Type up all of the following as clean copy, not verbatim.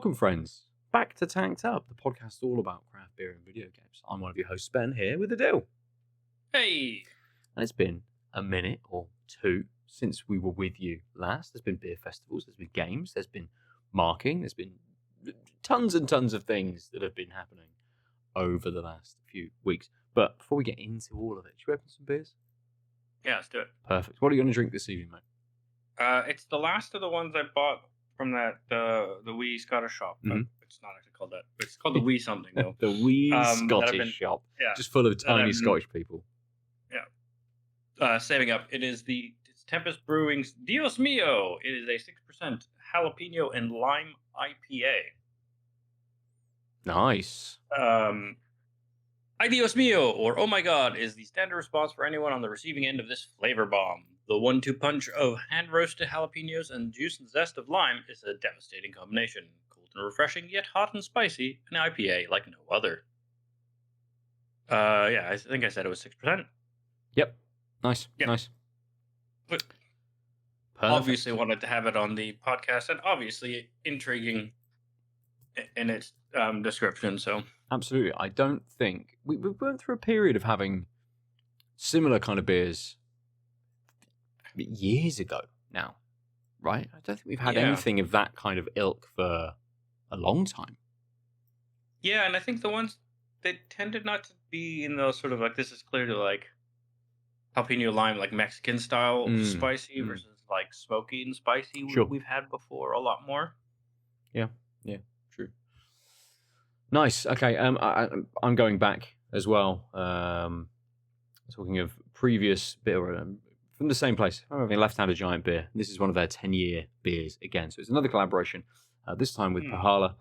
Welcome, friends, back to Tanked Up, the podcast all about craft beer and video games. I'm one of your hosts, Ben, here with Aadil. Hey! And it's been a minute or two since we were with you last. There's been beer festivals, there's been games, there's been marking, there's been tons and tons of things that have been happening over the last few weeks. But before we get into all of it, should we open some beers? Yeah, let's do it. Perfect. What are you going to drink this evening, mate? It's the last of the ones I bought from that the wee Scottish shop. Mhm. It's not actually called that. It's called the wee something though. The wee that I've Scottish been- shop, Yeah, just full of I've tiny been- Scottish people. saving up. It's Tempest Brewing's Dios Mio. It is a 6% jalapeno and lime IPA. Nice. Ay Dios Mio, or Oh My God, is the standard response for anyone on the receiving end of this flavor bomb. The 1-2 punch of hand-roasted jalapenos and juice and zest of lime is a devastating combination. Cold and refreshing, yet hot and spicy, an IPA like no other. I think I said it was 6%. Yep. Nice. Yep. Nice. But Perfect. obviously wanted to have it on the podcast, and obviously intriguing in its description, so... Absolutely. I don't think... We went through a period of having similar kind of beers years ago now, right? I don't think we've had Yeah. anything of that kind of ilk for a long time. Yeah, and I think the ones they tended not to be in those sort of like, this is clearly like jalapeno lime, like Mexican style spicy versus like smoky and spicy Sure. we've had before a lot more. Yeah, true. Nice. Okay, I'm going back as well. Talking of previous beer from the same place. I'm having Left-Handed Giant Beer. This is one of their 10-year beers again. So it's another collaboration, this time with Pohjala,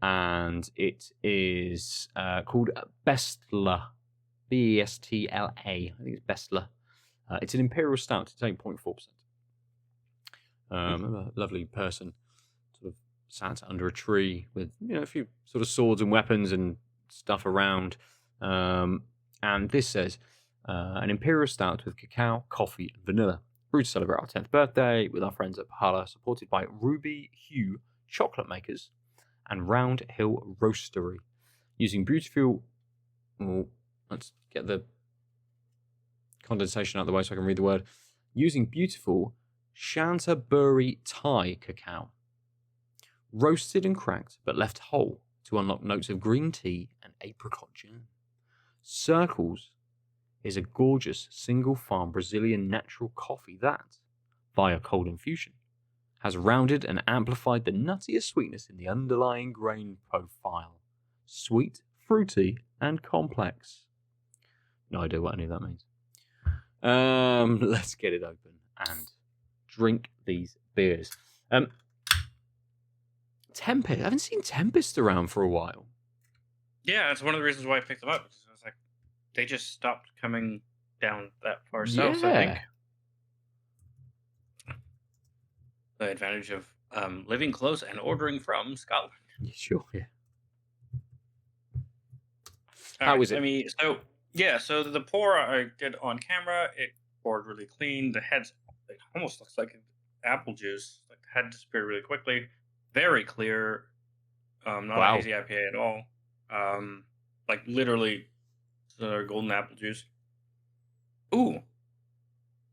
and it is called Bestla. Bestla. I think it's Bestla. It's an Imperial Stout. It's 8.4%. A lovely person sort of sat under a tree with a few sort of swords and weapons and stuff around. And this says, an Imperial Stout with cacao, coffee, and vanilla. Brewed to celebrate our 10th birthday with our friends at Pohjala, supported by Ruby Hue Chocolate Makers and Round Hill Roastery. Using beautiful... Oh, let's get the condensation out of the way so I can read the word. Using beautiful Chanterbury Thai cacao. Roasted and cracked, but left whole to unlock notes of green tea and apricot jam. Circles is a gorgeous single-farm Brazilian natural coffee that, via cold infusion, has rounded and amplified the nuttiest sweetness in the underlying grain profile. Sweet, fruity, and complex. No idea what any of that means. Let's get it open and drink these beers. Tempest. I haven't seen Tempest around for a while. Yeah, that's one of the reasons why I picked them up. Because I was like, they just stopped coming down that far south, I think. The advantage of living close and ordering from Scotland. Yeah, sure, yeah. How was it? So the pour I did on camera, it poured really clean. The head's it almost looks like apple juice. Like the head disappeared really quickly. Very clear. Not Wow. a hazy IPA at all. Like literally golden apple juice. Ooh.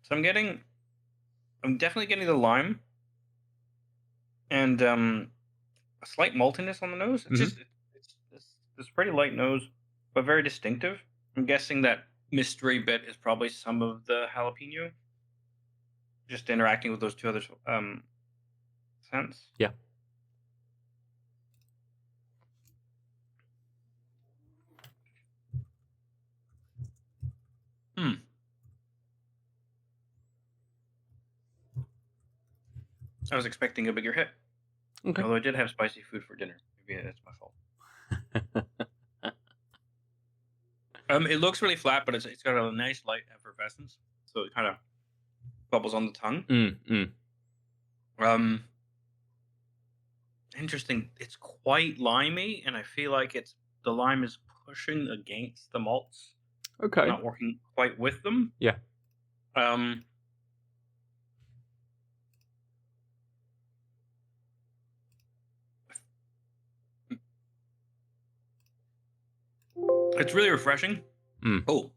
So I'm definitely getting the lime. And a slight maltiness on the nose. It's it's pretty light nose, but very distinctive. I'm guessing that mystery bit is probably some of the jalapeno, just interacting with those two other scents. Yeah. I was expecting a bigger hit. Okay. Although I did have spicy food for dinner. Maybe that's my fault. It looks really flat, but it's got a nice light effervescence, so it kind of bubbles on the tongue. Interesting. It's quite limey, and I feel like the lime is pushing against the malts. Okay. Not working quite with them. Yeah. It's really refreshing. Mm. Oh.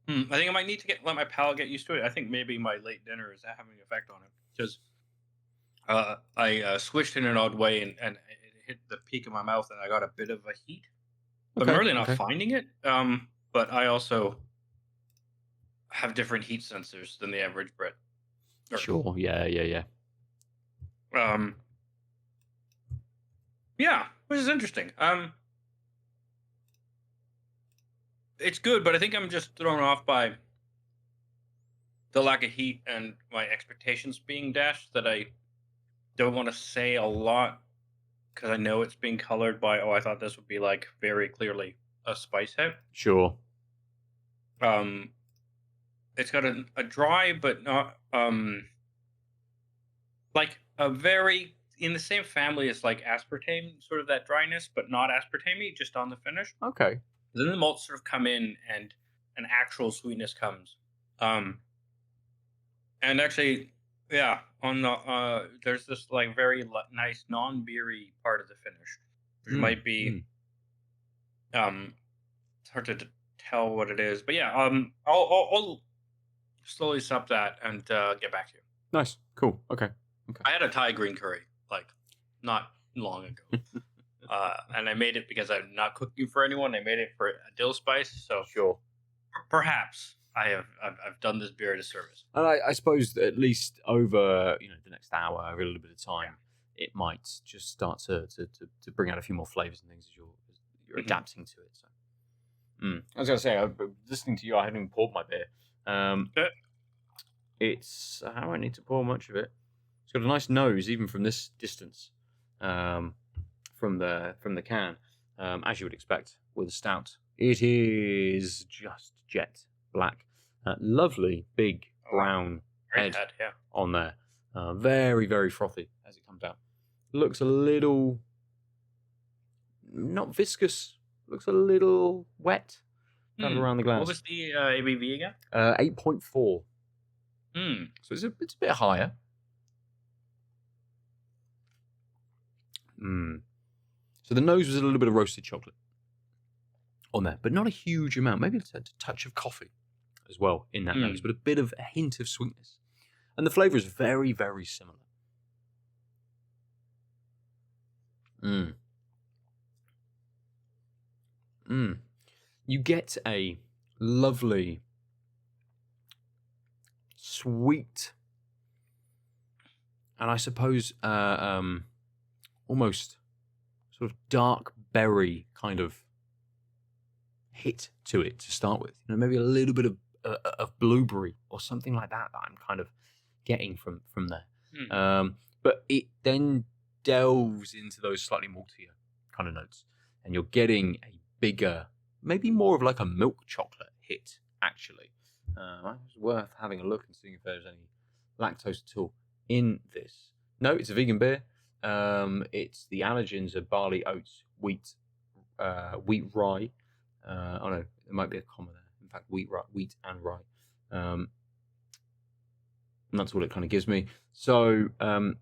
I think I might need to let my palate get used to it. I think maybe my late dinner is having an effect on it. Because I switched in an odd way and it hit the peak of my mouth and I got a bit of a heat. But I'm really not finding it. But I also have different heat sensors than the average Brit. Sure. Yeah. Yeah, which is interesting. It's good, but I think I'm just thrown off by the lack of heat and my expectations being dashed, that I don't want to say a lot because I know it's being colored by, I thought this would be like very clearly a spice hit. Sure. It's got a dry but not like a very in the same family as like aspartame, sort of that dryness, but not aspartame, just on the finish. Okay. Then the malts sort of come in and an actual sweetness comes. And actually, yeah, on the there's this like very nice non-beery part of the finish, which might be it's hard to tell what it is, but yeah, I'll slowly sup that and get back to you. Nice, cool, okay. I had a Thai green curry like not long ago, and I made it because I'm not cooking for anyone. I made it for a dill spice, so sure. Perhaps I've done this beer a disservice. And I suppose that at least over the next hour, over a little bit of time, it might just start to bring out a few more flavors and things as you're adapting to it. So, I was gonna say, listening to you, I haven't even poured my beer. It's I don't need to pour much of it. It's got a nice nose, even from this distance, from the can, as you would expect with a stout. It is just jet black, lovely big brown head on there, very very frothy as it comes out. Looks a little not viscous. Looks a little wet, kind of around the glass. What was the ABV again? 8.4. So it's a bit higher. So the nose was a little bit of roasted chocolate on there, but not a huge amount. Maybe it's a touch of coffee as well in that nose, but a hint of sweetness. And the flavour is very, very similar. You get a lovely, sweet, and I suppose almost sort of dark berry kind of hit to it to start with. Maybe a little bit of blueberry or something like that I'm kind of getting from there. But it then delves into those slightly maltier kind of notes, and you're getting a bigger, maybe more of like a milk chocolate hit, actually. It's worth having a look and seeing if there's any lactose at all in this. No, it's a vegan beer. It's the allergens of barley, oats, wheat, rye. Oh no, there might be a comma there. In fact, wheat and rye. And that's what it kind of gives me. So no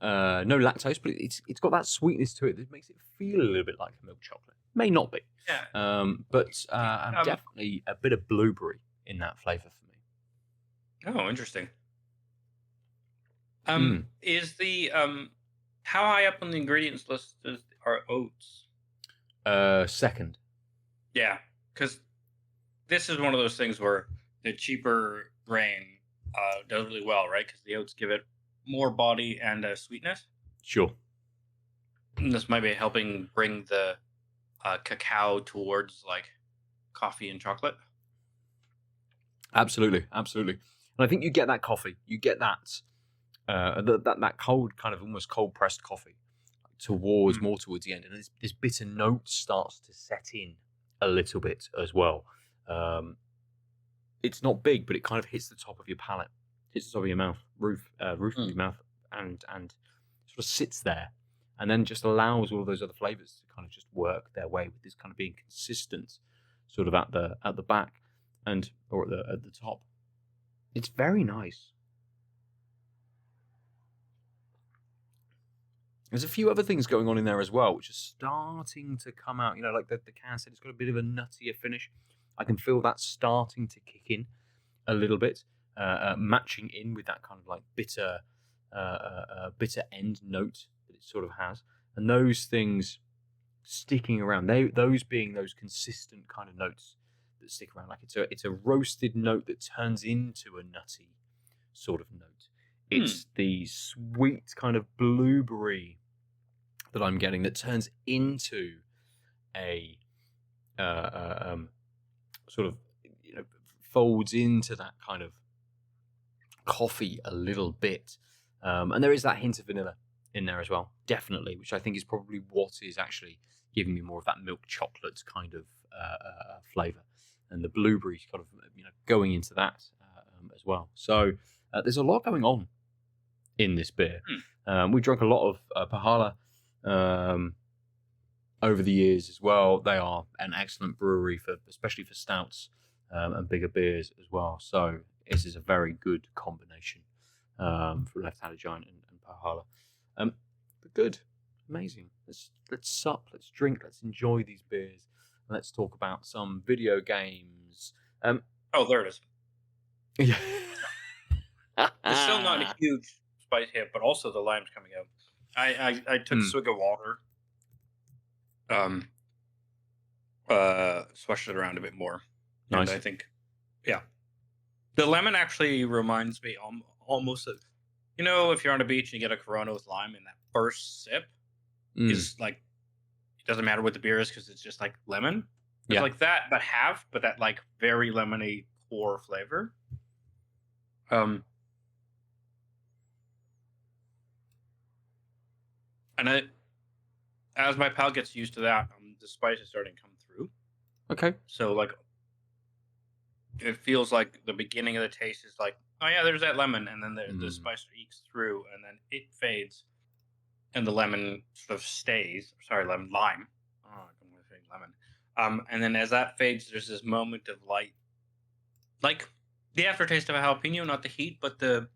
lactose, but it's got that sweetness to it that makes it feel a little bit like a milk chocolate. May not be. Yeah. But definitely a bit of blueberry in that flavour for me. Oh, interesting. Is the how high up on the ingredients list are oats? Second. Yeah, because this is one of those things where the cheaper grain does really well, right? Because the oats give it more body and sweetness. Sure. And this might be helping bring the cacao towards like coffee and chocolate. Absolutely. And I think you get that coffee. You get that that cold, kind of almost cold pressed coffee towards the end, and this bitter note starts to set in a little bit as well. It's not big, but it kind of hits the top of your palate, hits the top of your mouth, roof of your mouth, and sort of sits there, and then just allows all of those other flavors to kind of just work their way, with this kind of being consistent, sort of at the back or at the top. It's very nice. There's a few other things going on in there as well, which are starting to come out. You know, like the can said, it's got a bit of a nuttier finish. I can feel that starting to kick in a little bit, matching in with that kind of like bitter end note that it sort of has. And those things sticking around, those being those consistent kind of notes that stick around. Like it's a roasted note that turns into a nutty sort of note. It's the sweet kind of blueberry that I'm getting that turns into a sort of, you know, folds into that kind of coffee a little bit. And there is that hint of vanilla in there as well, definitely, which I think is probably what is actually giving me more of that milk chocolate kind of flavour. And the blueberries kind of, you know, going into that as well. So there's a lot going on in this beer. We drank a lot of Pohjala over the years as well. They are an excellent brewery especially for stouts and bigger beers as well. So this is a very good combination for Left-Handed Giant and Pohjala. But good, amazing. Let's sup, let's drink, let's enjoy these beers, and let's talk about some video games. Oh, there it is. Yeah. It's still not a huge spice hit, but also the lime's coming out. I took a swig of water, swashed it around a bit more. Nice. And I think, yeah, the lemon actually reminds me almost of, you know, if you're on a beach and you get a Corona with lime, and that first sip is like, it doesn't matter what the beer is because it's just like lemon. It's like that, but that like very lemony core flavor. And as my palate gets used to that, the spice is starting to come through. Okay. So like, it feels like the beginning of the taste is like, oh yeah, there's that lemon, and then the spice ekes through, and then it fades, and the lemon sort of stays. Sorry, lime. Oh, I'm going to say lemon. And then as that fades, there's this moment of light, like the aftertaste of a jalapeno, not the heat, but the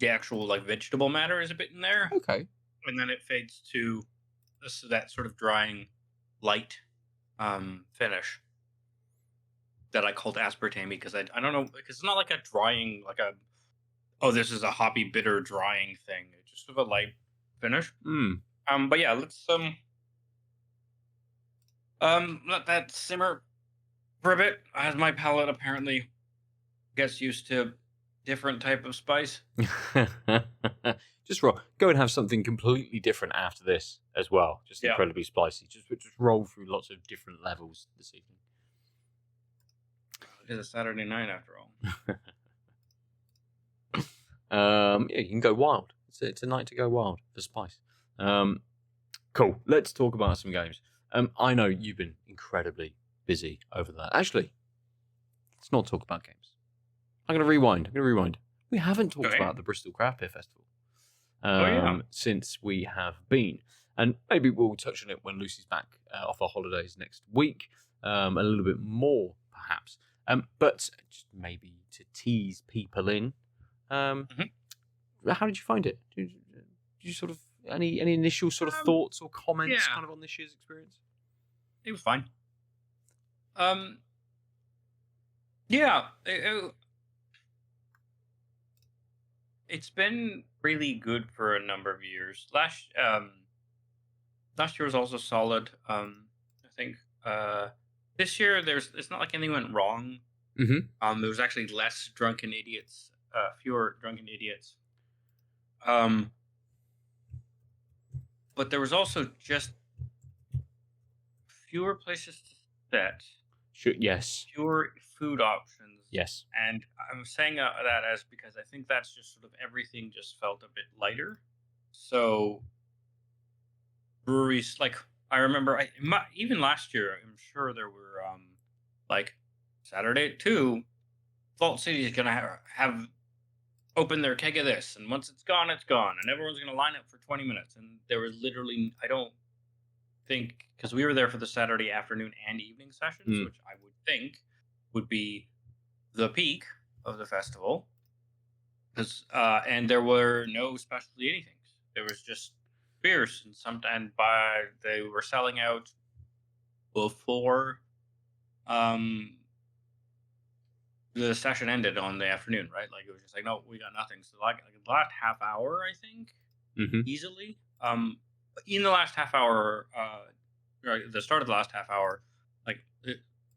actual like vegetable matter is a bit in there. Okay. And then it fades to that sort of drying, light finish that I called aspartame, because I don't know, because it's not like a drying, like a, oh, this is a hoppy bitter drying thing. It's just sort of a light finish. But yeah, let's let that simmer for a bit as my palate apparently gets used to different type of spice. Just go and have something completely different after this as well. Just incredibly spicy. Just roll through lots of different levels this evening. It is a Saturday night after all. Yeah, you can go wild. It's a night to go wild for spice. Cool. Let's talk about some games. I know you've been incredibly busy over that. Actually, let's not talk about games. I'm going to rewind. We haven't talked about the Bristol Craft Beer Festival since we have been. And maybe we'll touch on it when Lucy's back off our holidays next week. A little bit more, perhaps. But just maybe to tease people in. How did you find it? Did you sort of any initial sort of thoughts or comments kind of on this year's experience? It was fine. It's been really good for a number of years. Last year was also solid. I think this year it's not like anything went wrong. There was actually less drunken idiots, fewer drunken idiots. But there was also just fewer places to sit. Sure, yes. Fewer food options. Yes. And I'm saying that as because I think that's just sort of everything just felt a bit lighter. So breweries, like I remember, even last year, I'm sure there were like Saturday at 2, Vault City is gonna have open their keg of this, and once it's gone, and everyone's gonna line up for 20 minutes. And there was literally, I don't think, because we were there for the Saturday afternoon and evening sessions, which I would think would be the peak of the festival, because and there were no specialty anythings. There was just beers, and they were selling out before um the session ended on the afternoon, right? Like it was just like, no, we got nothing. So like the last half hour, I think, Hmm. easily. In the last half hour, or at the start of the last half hour, like a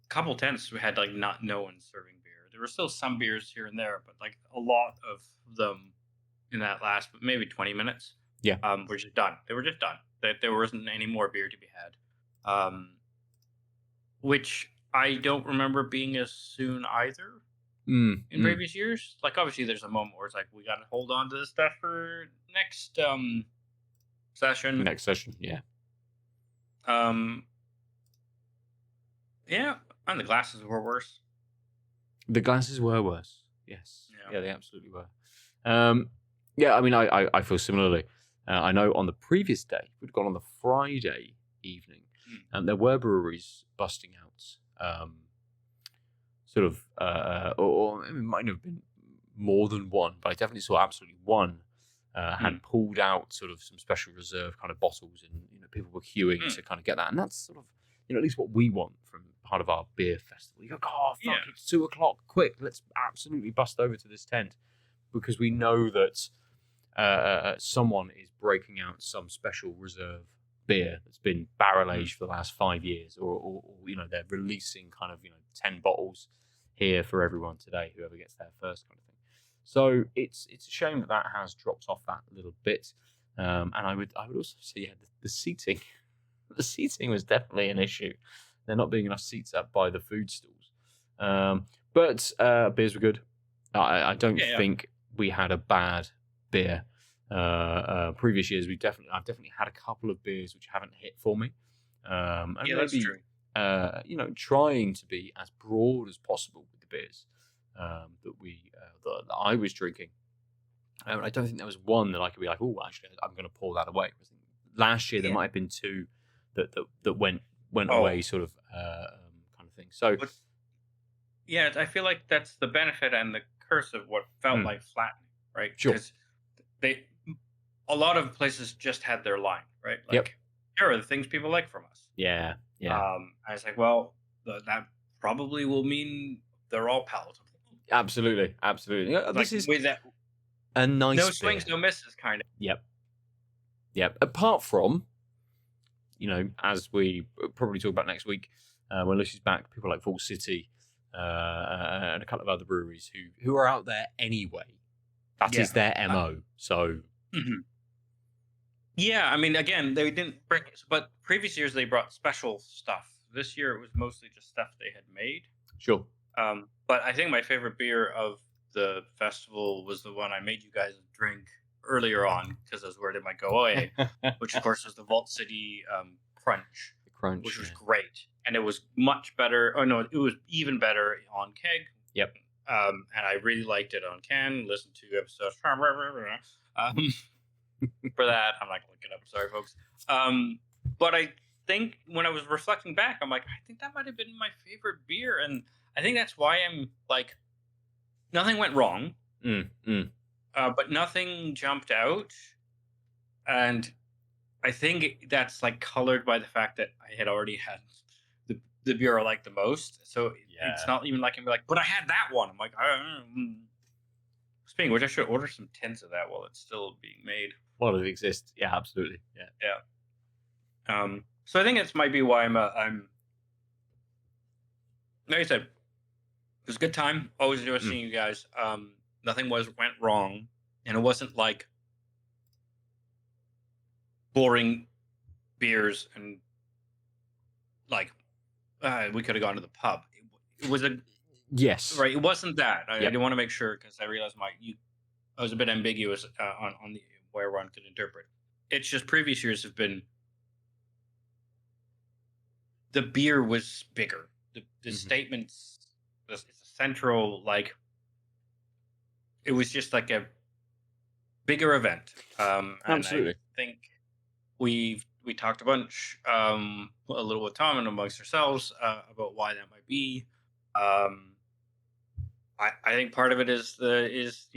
couple tents we had like not no one serving beer. There were still some beers here and there, but like a lot of them in that last maybe 20 minutes, Yeah. were just done. They were just done. That there wasn't any more beer to be had, which I don't remember being as soon either Mm, in previous years. Like obviously there's a moment where it's like we gotta hold on to this stuff for next session. Next session, yeah. Um yeah, and the glasses were worse. The glasses were worse. Yes. Yeah. Yeah, they absolutely were. Yeah, I mean, I feel similarly. I know on the previous day, we'd gone on the Friday evening, and there were breweries busting out. Sort of, or it might have been more than one, but I definitely saw absolutely one had pulled out sort of some special reserve kind of bottles, and people were queuing to kind of get that, and that's sort of at least what we want from part of our beer festival. You go, oh fuck, it's 2:00, quick, let's absolutely bust over to this tent because we know that someone is breaking out some special reserve beer that's been barrel aged for the last 5 years, or they're releasing kind of 10 bottles here for everyone today, whoever gets there first, kind of thing. So it's a shame that has dropped off that little bit, and I would also say the seating, the seating was definitely an issue. There not being enough seats up by the food stalls, but beers were good. I don't think we had a bad beer. Previous years, I've definitely had a couple of beers which haven't hit for me, and Yeah, that's maybe true. trying to be as broad as possible with the beers that I was drinking. I don't think there was one that I could be like, oh, actually, I'm going to pour that away. I think last year there might have been two that went away, sort of kind of thing. So, But yeah, I feel like that's the benefit and the curse of what felt like flattening, right? Sure. Because a lot of places just had their line, right? Like, Yep. here are the things people like from us. Yeah. I was like, well, that probably will mean they're all palatable. Absolutely. Like, This is with that, a nice no beer. swings, no misses, kind of. Yep. Apart from, as we probably talk about next week, when Lucy's back, people like Fall City and a couple of other breweries who are out there anyway. That is their MO. So. Yeah, I mean, again, they didn't bring it, but previous years they brought special stuff. This year it was mostly just stuff they had made. Sure. But I think my favorite beer of the festival was the one I made you guys drink earlier on because I was worried it might go away, which of course was the Vault City Crunch. The Crunch, which was great, and it was much better. Oh no, it was even better on keg. Yep. And I really liked it on can. Listened to episodes. For that, I'm not gonna look it up. Sorry, folks. But I think when I was reflecting back, I'm like, I think that might have been my favorite beer, and I think that's why I'm like, nothing went wrong, but nothing jumped out, and I think that's like colored by the fact that I had already had the beer I like the most, so it's not even like I'm like, but I had that one. I'm like, speaking of which, I should order some tins of that while it's still being made. While it exists, yeah, absolutely, yeah. So I think it might be why I'm like I said, it was a good time. Always enjoy seeing you guys. Nothing went wrong, and it wasn't like boring beers and like we could have gone to the pub. It was a right. It wasn't that. I didn't want to make sure because I realized I was a bit ambiguous on the where one could interpret. It's just previous years have been the beer was bigger. The statements, it's a central like. It was just like a bigger event. absolutely. And I think we talked a bunch, a little with Tom and amongst ourselves about why that might be. I think part of it is there's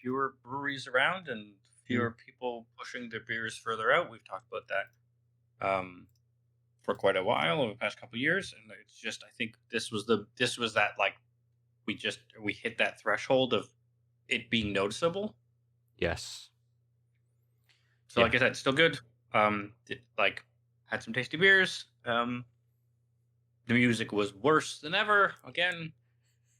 fewer breweries around and fewer people pushing their beers further out. We've talked about that for quite a while over the past couple of years, and it's just I think this was that like we hit that threshold of it being noticeable. Yes. So like I said, still good. Had some tasty beers. The music was worse than ever. Again,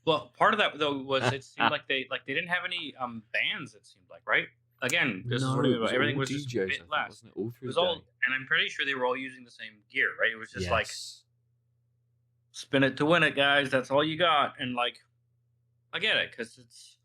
well, part of that though was it seemed like they didn't have any bands. It seemed like, right? Again, this is what I mean about everything was just a bit less. Wasn't it all through It was the all, day? and I'm pretty sure they were all using the same gear, right? It was just like Yes. spin it to win it, guys. That's all you got, and like I get it because it's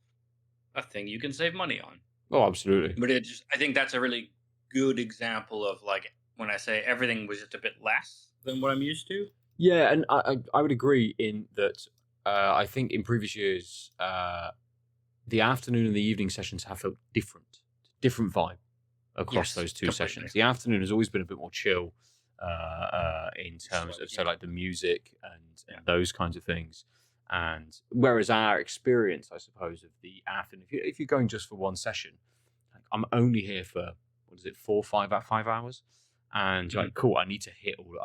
a thing you can save money on. Oh, absolutely. But I think that's a really good example of like when I say everything was just a bit less than what I'm used to. Yeah, and I would agree in that. I think in previous years, the afternoon and the evening sessions have felt different vibe across those two sessions. The afternoon has always been a bit more chill in terms of so like the music and those kinds of things. And whereas our experience, I suppose, of the afternoon, if you're going just for one session, like, I'm only here for 5 hours, and like cool, I need to hit all.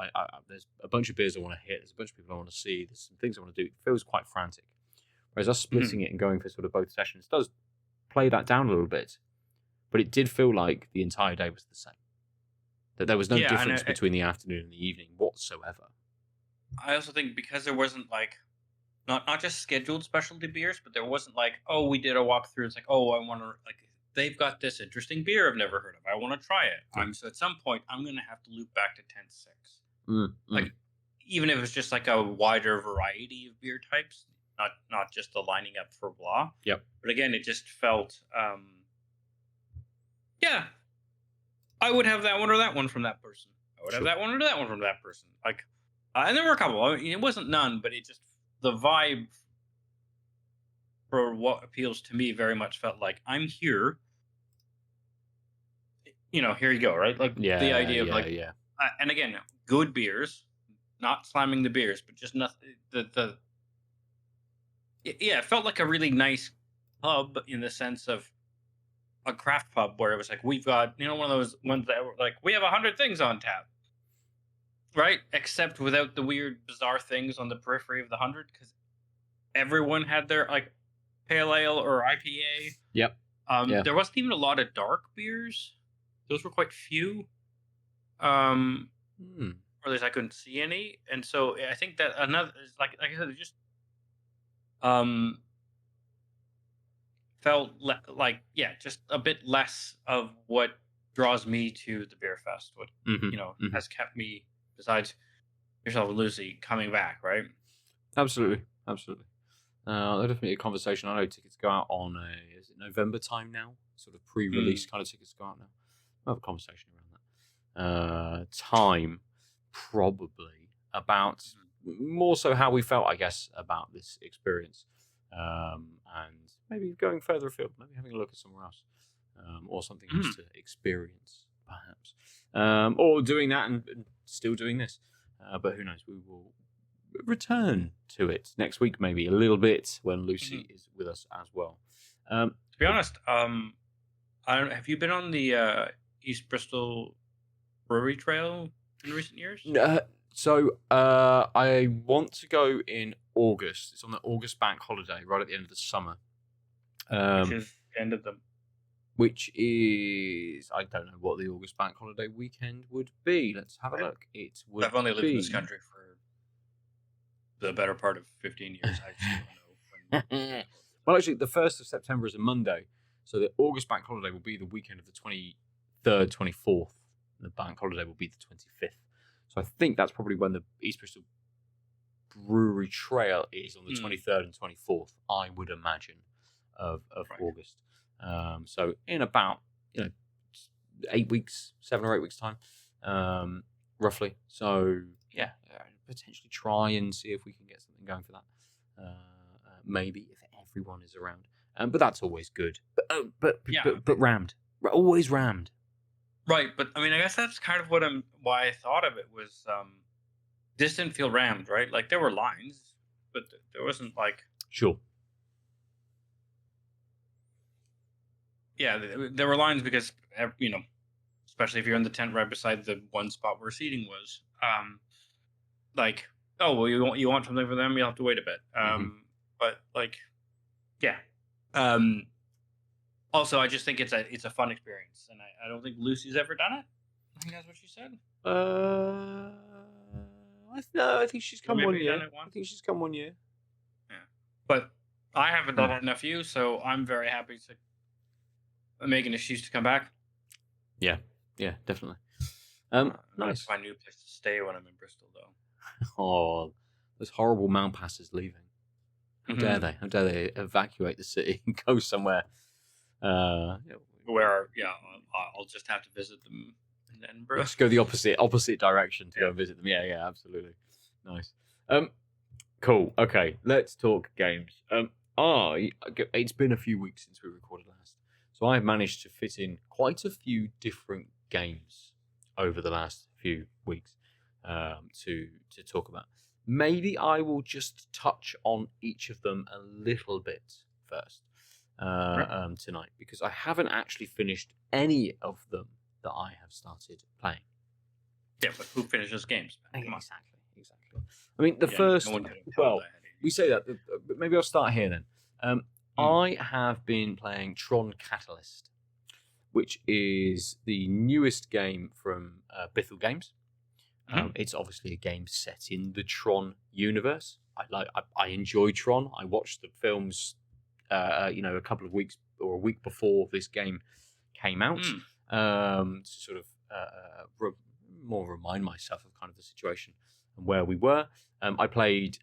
There's a bunch of beers I want to hit. There's a bunch of people I want to see. There's some things I want to do. It feels quite frantic. Whereas us splitting it and going for sort of both sessions does play that down a little bit, but it did feel like the entire day was the same. That there was no difference between the afternoon and the evening whatsoever. I also think because there wasn't like not just scheduled specialty beers, but there wasn't like, oh, we did a walkthrough. It's like, oh, I want to like they've got this interesting beer I've never heard of. I want to try it. So at some point I'm gonna have to loop back to 10-6. Like even if it's just like a wider variety of beer types, not just the lining up for blah. Yep. But again, it just felt I would have that one or that one from that person. I would have that one or that one from that person. Like and there were a couple. I mean, it wasn't none, but it just the vibe for what appeals to me very much felt like I'm here. Here you go, right? Like the idea of and again, good beers, not slamming the beers, but just nothing. It felt like a really nice pub in the sense of a craft pub where it was like we've got one of those ones that were like we have 100 things on tap, right? Except without the weird, bizarre things on the periphery of the 100, because everyone had their like pale ale or IPA. Yep. There wasn't even a lot of dark beers. Those were quite few. Or at least I couldn't see any. And so I think that another like I said, it just felt just a bit less of what draws me to the beer fest. What has kept me, besides yourself and Lucy, coming back, right? Absolutely. There's definitely a conversation. I know tickets go out on is it November time now? Sort of pre-release kind of tickets go out now. We'll have a conversation around that. Time, probably, about more so how we felt, I guess, about this experience. And maybe going further afield, maybe having a look at somewhere else. Or something else to experience, perhaps. Or doing that and still doing this. But who knows? We will return to it next week, maybe a little bit, when Lucy is with us as well. To be honest, have you been on the East Bristol Brewery Trail in recent years? So I want to go in August. It's on the August bank holiday, right at the end of the summer. Which is the end of them. Which is, I don't know what the August bank holiday weekend would be. Let's have a look. It would I've only lived in this country for the better part of 15 years. I just don't know. Well, actually, the 1st of September is a Monday. So the August bank holiday will be the weekend of the 23rd, 24th. The bank holiday will be the 25th. So I think that's probably when the East Bristol Brewery Trail is, on the 23rd and 24th, I would imagine, of August. So in about 8 weeks, 7 or 8 weeks time, roughly. So yeah, potentially try and see if we can get something going for that. Maybe if everyone is around. But that's always good. But rammed, always rammed. Right, but I mean, I guess that's kind of why I thought of it was this didn't feel rammed, right? Like there were lines, but there wasn't like sure. Yeah, there were lines because especially if you're in the tent right beside the one spot where seating was, like, oh well, you want something for them, you'll have to wait a bit. Hmm. But like, yeah. Um, Also, I just think it's a fun experience, and I don't think Lucy's ever done it. I think that's what she said. No, I think she's Or come one maybe done year. it I once. think she's come one year. Yeah. But I haven't Hmm. done it enough you, so I'm very happy to make an excuse to come back. Yeah, definitely. I have to Nice. find a new place to stay when I'm in Bristol, though. Oh, those horrible Mount Passers leaving. How dare they? How dare they evacuate the city and go somewhere? Where, I'll just have to visit them in Edinburgh. Just go the opposite direction to go and visit them. Yeah, absolutely. Nice. Cool. Okay, let's talk games. It's been a few weeks since we recorded last, so I've managed to fit in quite a few different games over the last few weeks to talk about. Maybe I will just touch on each of them a little bit first tonight, because I haven't actually finished any of them that I have started playing. Yeah, but who finishes games? Come on. Exactly. I mean, the first. No one can Well, that. we say that, but maybe I'll start here then. Hmm. I have been playing Tron Catalyst, which is the newest game from Bithell Games. It's obviously a game set in the Tron universe. I enjoy Tron. I watched the films, a couple of weeks or a week before this game came out, to sort of more remind myself of kind of the situation and where we were. I played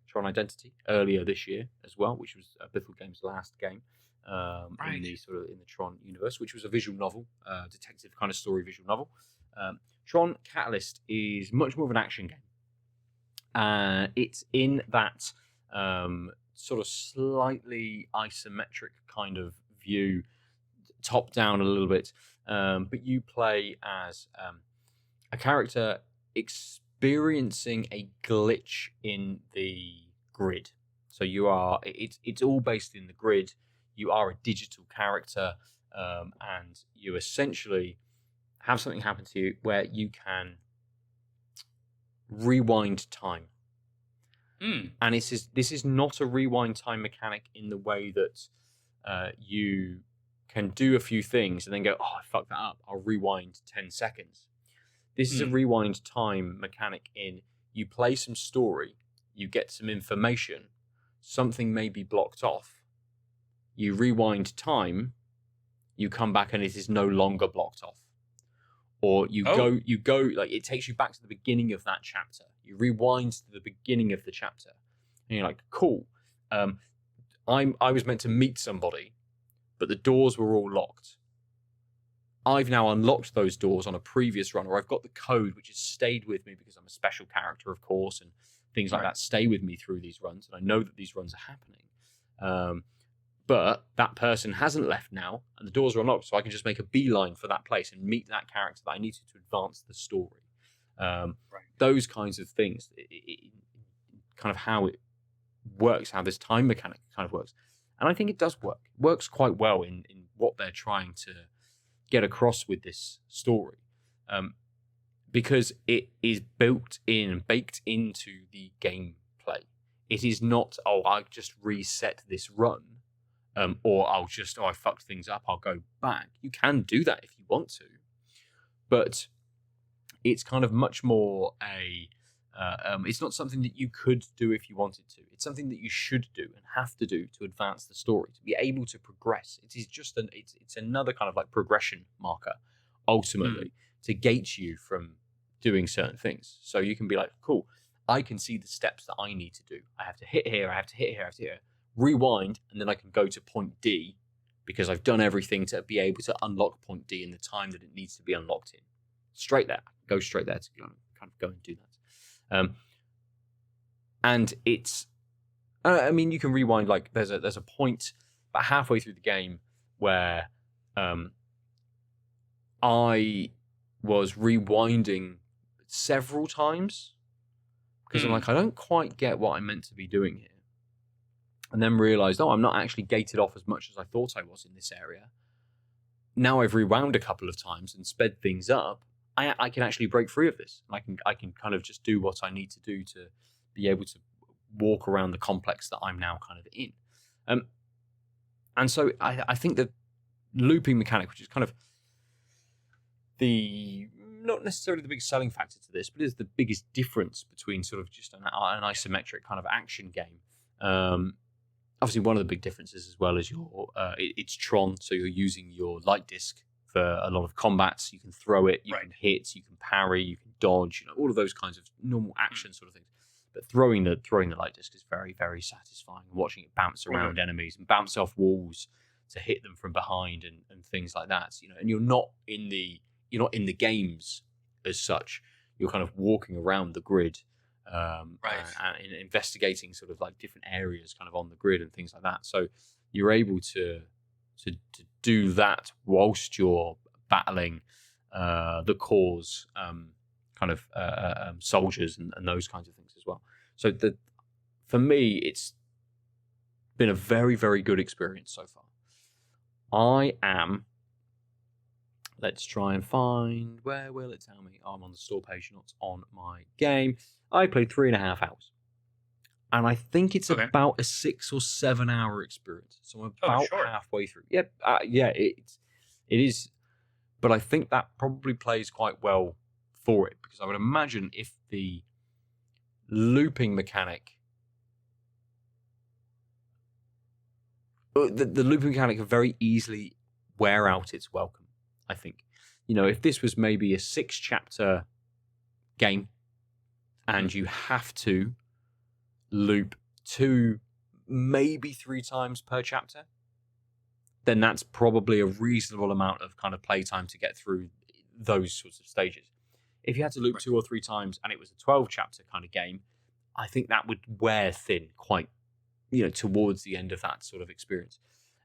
Tron Identity, earlier this year as well, which was Bithell Games' last game in the Tron universe, which was a visual novel, detective kind of story visual novel. Tron Catalyst is much more of an action game. It's in that sort of slightly isometric kind of view, top down a little bit, but you play as a character experiencing a glitch in the grid. So it's all based in the grid. You are a digital character, and you essentially have something happen to you where you can rewind time. And this is not a rewind time mechanic in the way that you can do a few things and then go, oh, I fucked that up, I'll rewind 10 seconds. This is a rewind time mechanic in you play some story, you get some information, something may be blocked off, you rewind time, you come back and it is no longer blocked off. Or you go, like it takes you back to the beginning of that chapter. You rewind to the beginning of the chapter, and you're like, cool. I was meant to meet somebody, but the doors were all locked. I've now unlocked those doors on a previous run, or I've got the code which has stayed with me because I'm a special character, of course, and things like that stay with me through these runs, and I know that these runs are happening. But that person hasn't left now, and the doors are unlocked, so I can just make a beeline for that place and meet that character that I need to advance the story. Those kinds of things, kind of how it works, how this time mechanic kind of works. And I think it does work. It works quite well in what they're trying to get across with this story, because it is baked into the gameplay. It is not, I just reset this run. Or I fucked things up, I'll go back. You can do that if you want to, but it's kind of much more it's not something that you could do if you wanted to. It's something that you should do and have to do to advance the story, to be able to progress. It is just it's another kind of like progression marker, ultimately, to gate you from doing certain things. So you can be like, cool, I can see the steps that I need to do. I have to hit here, I have to hit here, I have to hit here. Rewind, and then I can go to point D because I've done everything to be able to unlock point D in the time that it needs to be unlocked in. Go straight there to kind of go and do that. And it's, I mean, you can rewind, like there's a point about halfway through the game where I was rewinding several times because I'm like, I don't quite get what I'm meant to be doing here. and then realized, I'm not actually gated off as much as I thought I was in this area. Now I've rewound a couple of times and sped things up. I can actually break free of this. I can kind of just do what I need to do to be able to walk around the complex that I'm now kind of in. And so I think the looping mechanic, which is kind of not necessarily the big selling factor to this, but is the biggest difference between sort of just an isometric kind of action game. Obviously, one of the big differences as well is it's Tron, so you're using your light disc for a lot of combats. You can throw it, you can hit, you can parry, you can dodge, all of those kinds of normal action sort of things. But throwing the light disc is very, very satisfying. Watching it bounce around enemies and bounce off walls to hit them from behind and things like that. And you're not in the games as such. You're kind of walking around the grid. And investigating sort of like different areas kind of on the grid and things like that. So you're able to do that whilst you're battling the cause kind of soldiers and those kinds of things as well. So for me, it's been a very, very good experience so far. Let's try and find, where will it tell me? I'm on the store page, not on my game. I played 3.5 hours. And I think it's about a 6 or 7 hour experience. So I'm about halfway through. It is. But I think that probably plays quite well for it, because I would imagine if the looping mechanic, the looping mechanic could very easily wear out its welcome. I think, if this was maybe a 6-chapter game and you have to loop 2, maybe 3 times per chapter, then that's probably a reasonable amount of kind of playtime to get through those sorts of stages. If you had to loop 2 or 3 times and it was a 12-chapter kind of game, I think that would wear thin quite, towards the end of that sort of experience.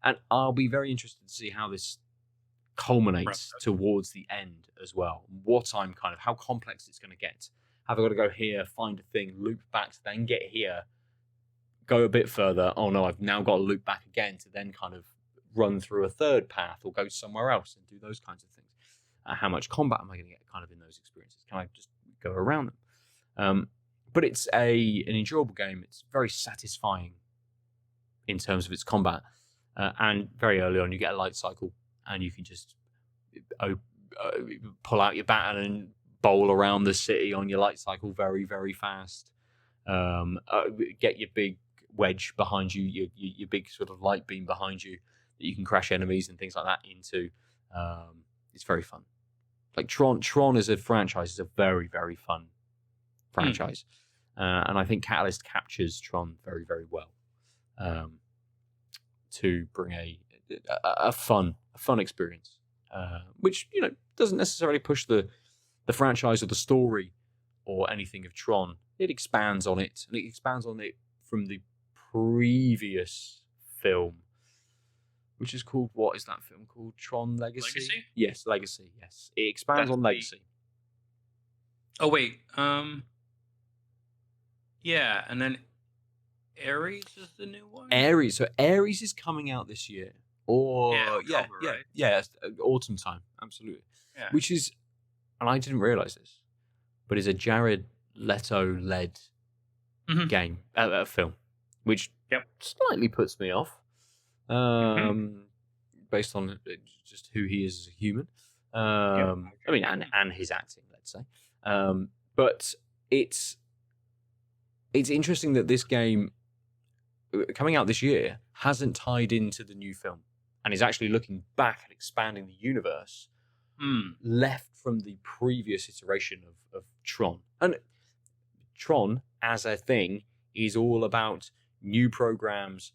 And I'll be very interested to see how this culminates towards the end as well. How complex it's going to get. Have I got to go here, find a thing, loop back to then get here, go a bit further? Oh no, I've now got to loop back again to then kind of run through a third path or go somewhere else and do those kinds of things. How much combat am I going to get kind of in those experiences? Can I just go around them? But it's an enjoyable game. It's very satisfying in terms of its combat. And very early on, you get a light cycle, and you can just pull out your baton and bowl around the city on your light cycle very, very fast. Get your big wedge behind you, your big sort of light beam behind you that you can crash enemies and things like that into. It's very fun. Like Tron as a franchise is a very, very fun franchise. And I think Catalyst captures Tron very, very well to bring a fun experience, which doesn't necessarily push the franchise or the story or anything of Tron. It expands on it, and it expands on it from the previous film, which is called, what is that film called? Tron Legacy? Yes, Legacy. Yes, it expands on Legacy. Oh wait, yeah, and then Ares is the new one. Ares. So Ares is coming out this year, or autumn time, absolutely. Yeah. Which is, and I didn't realize this, but is a Jared Leto led game, film, which slightly puts me off, based on just who he is as a human. I mean, and his acting, let's say. But it's interesting that this game, coming out this year, hasn't tied into the new film and is actually looking back at expanding the universe left from the previous iteration of Tron. And Tron, as a thing, is all about new programs,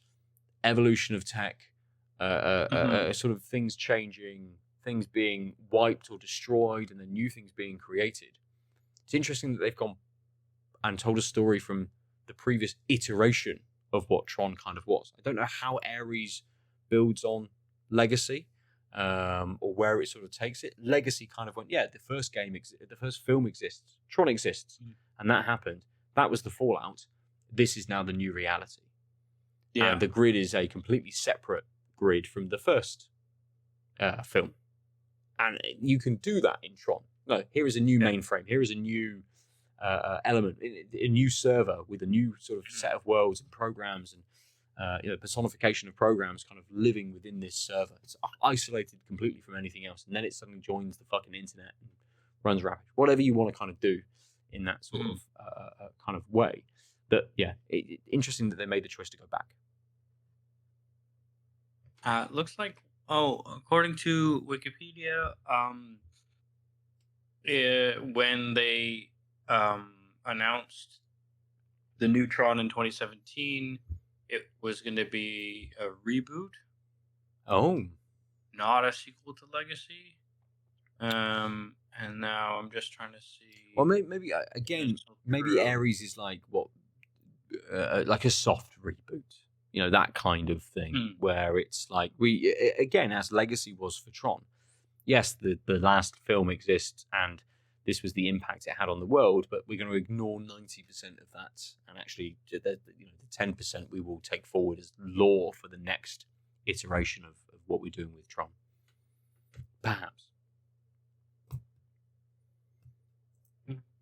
evolution of tech, sort of things changing, things being wiped or destroyed, and then new things being created. It's interesting that they've gone and told a story from the previous iteration of what Tron kind of was. I don't know how Ares builds on Legacy, or where it sort of takes it. Legacy kind of went, the first film exists, Tron exists, and that happened. That was the fallout. This is now the new reality. Yeah. And the grid is a completely separate grid from the first film. And you can do that in Tron. No, here is a new mainframe. Here is a new element, a new server with a new sort of set of worlds and programs and personification of programs kind of living within this server. It's isolated completely from anything else. And then it suddenly joins the fucking internet and runs rapid. Whatever you want to kind of do in that sort of kind of way. But yeah, interesting that they made the choice to go back. Looks like, according to Wikipedia, when they announced the new Tron in 2017, it was going to be a reboot. Oh. Not a sequel to Legacy. And now I'm just trying to see. Well, maybe again, maybe Ares is like what, like a soft reboot. You know, that kind of thing where it's like again, as Legacy was for Tron. Yes, the last film exists and this was the impact it had on the world, but we're going to ignore 90% of that, and actually, the 10% we will take forward as lore for the next iteration of what we're doing with Tron. Perhaps.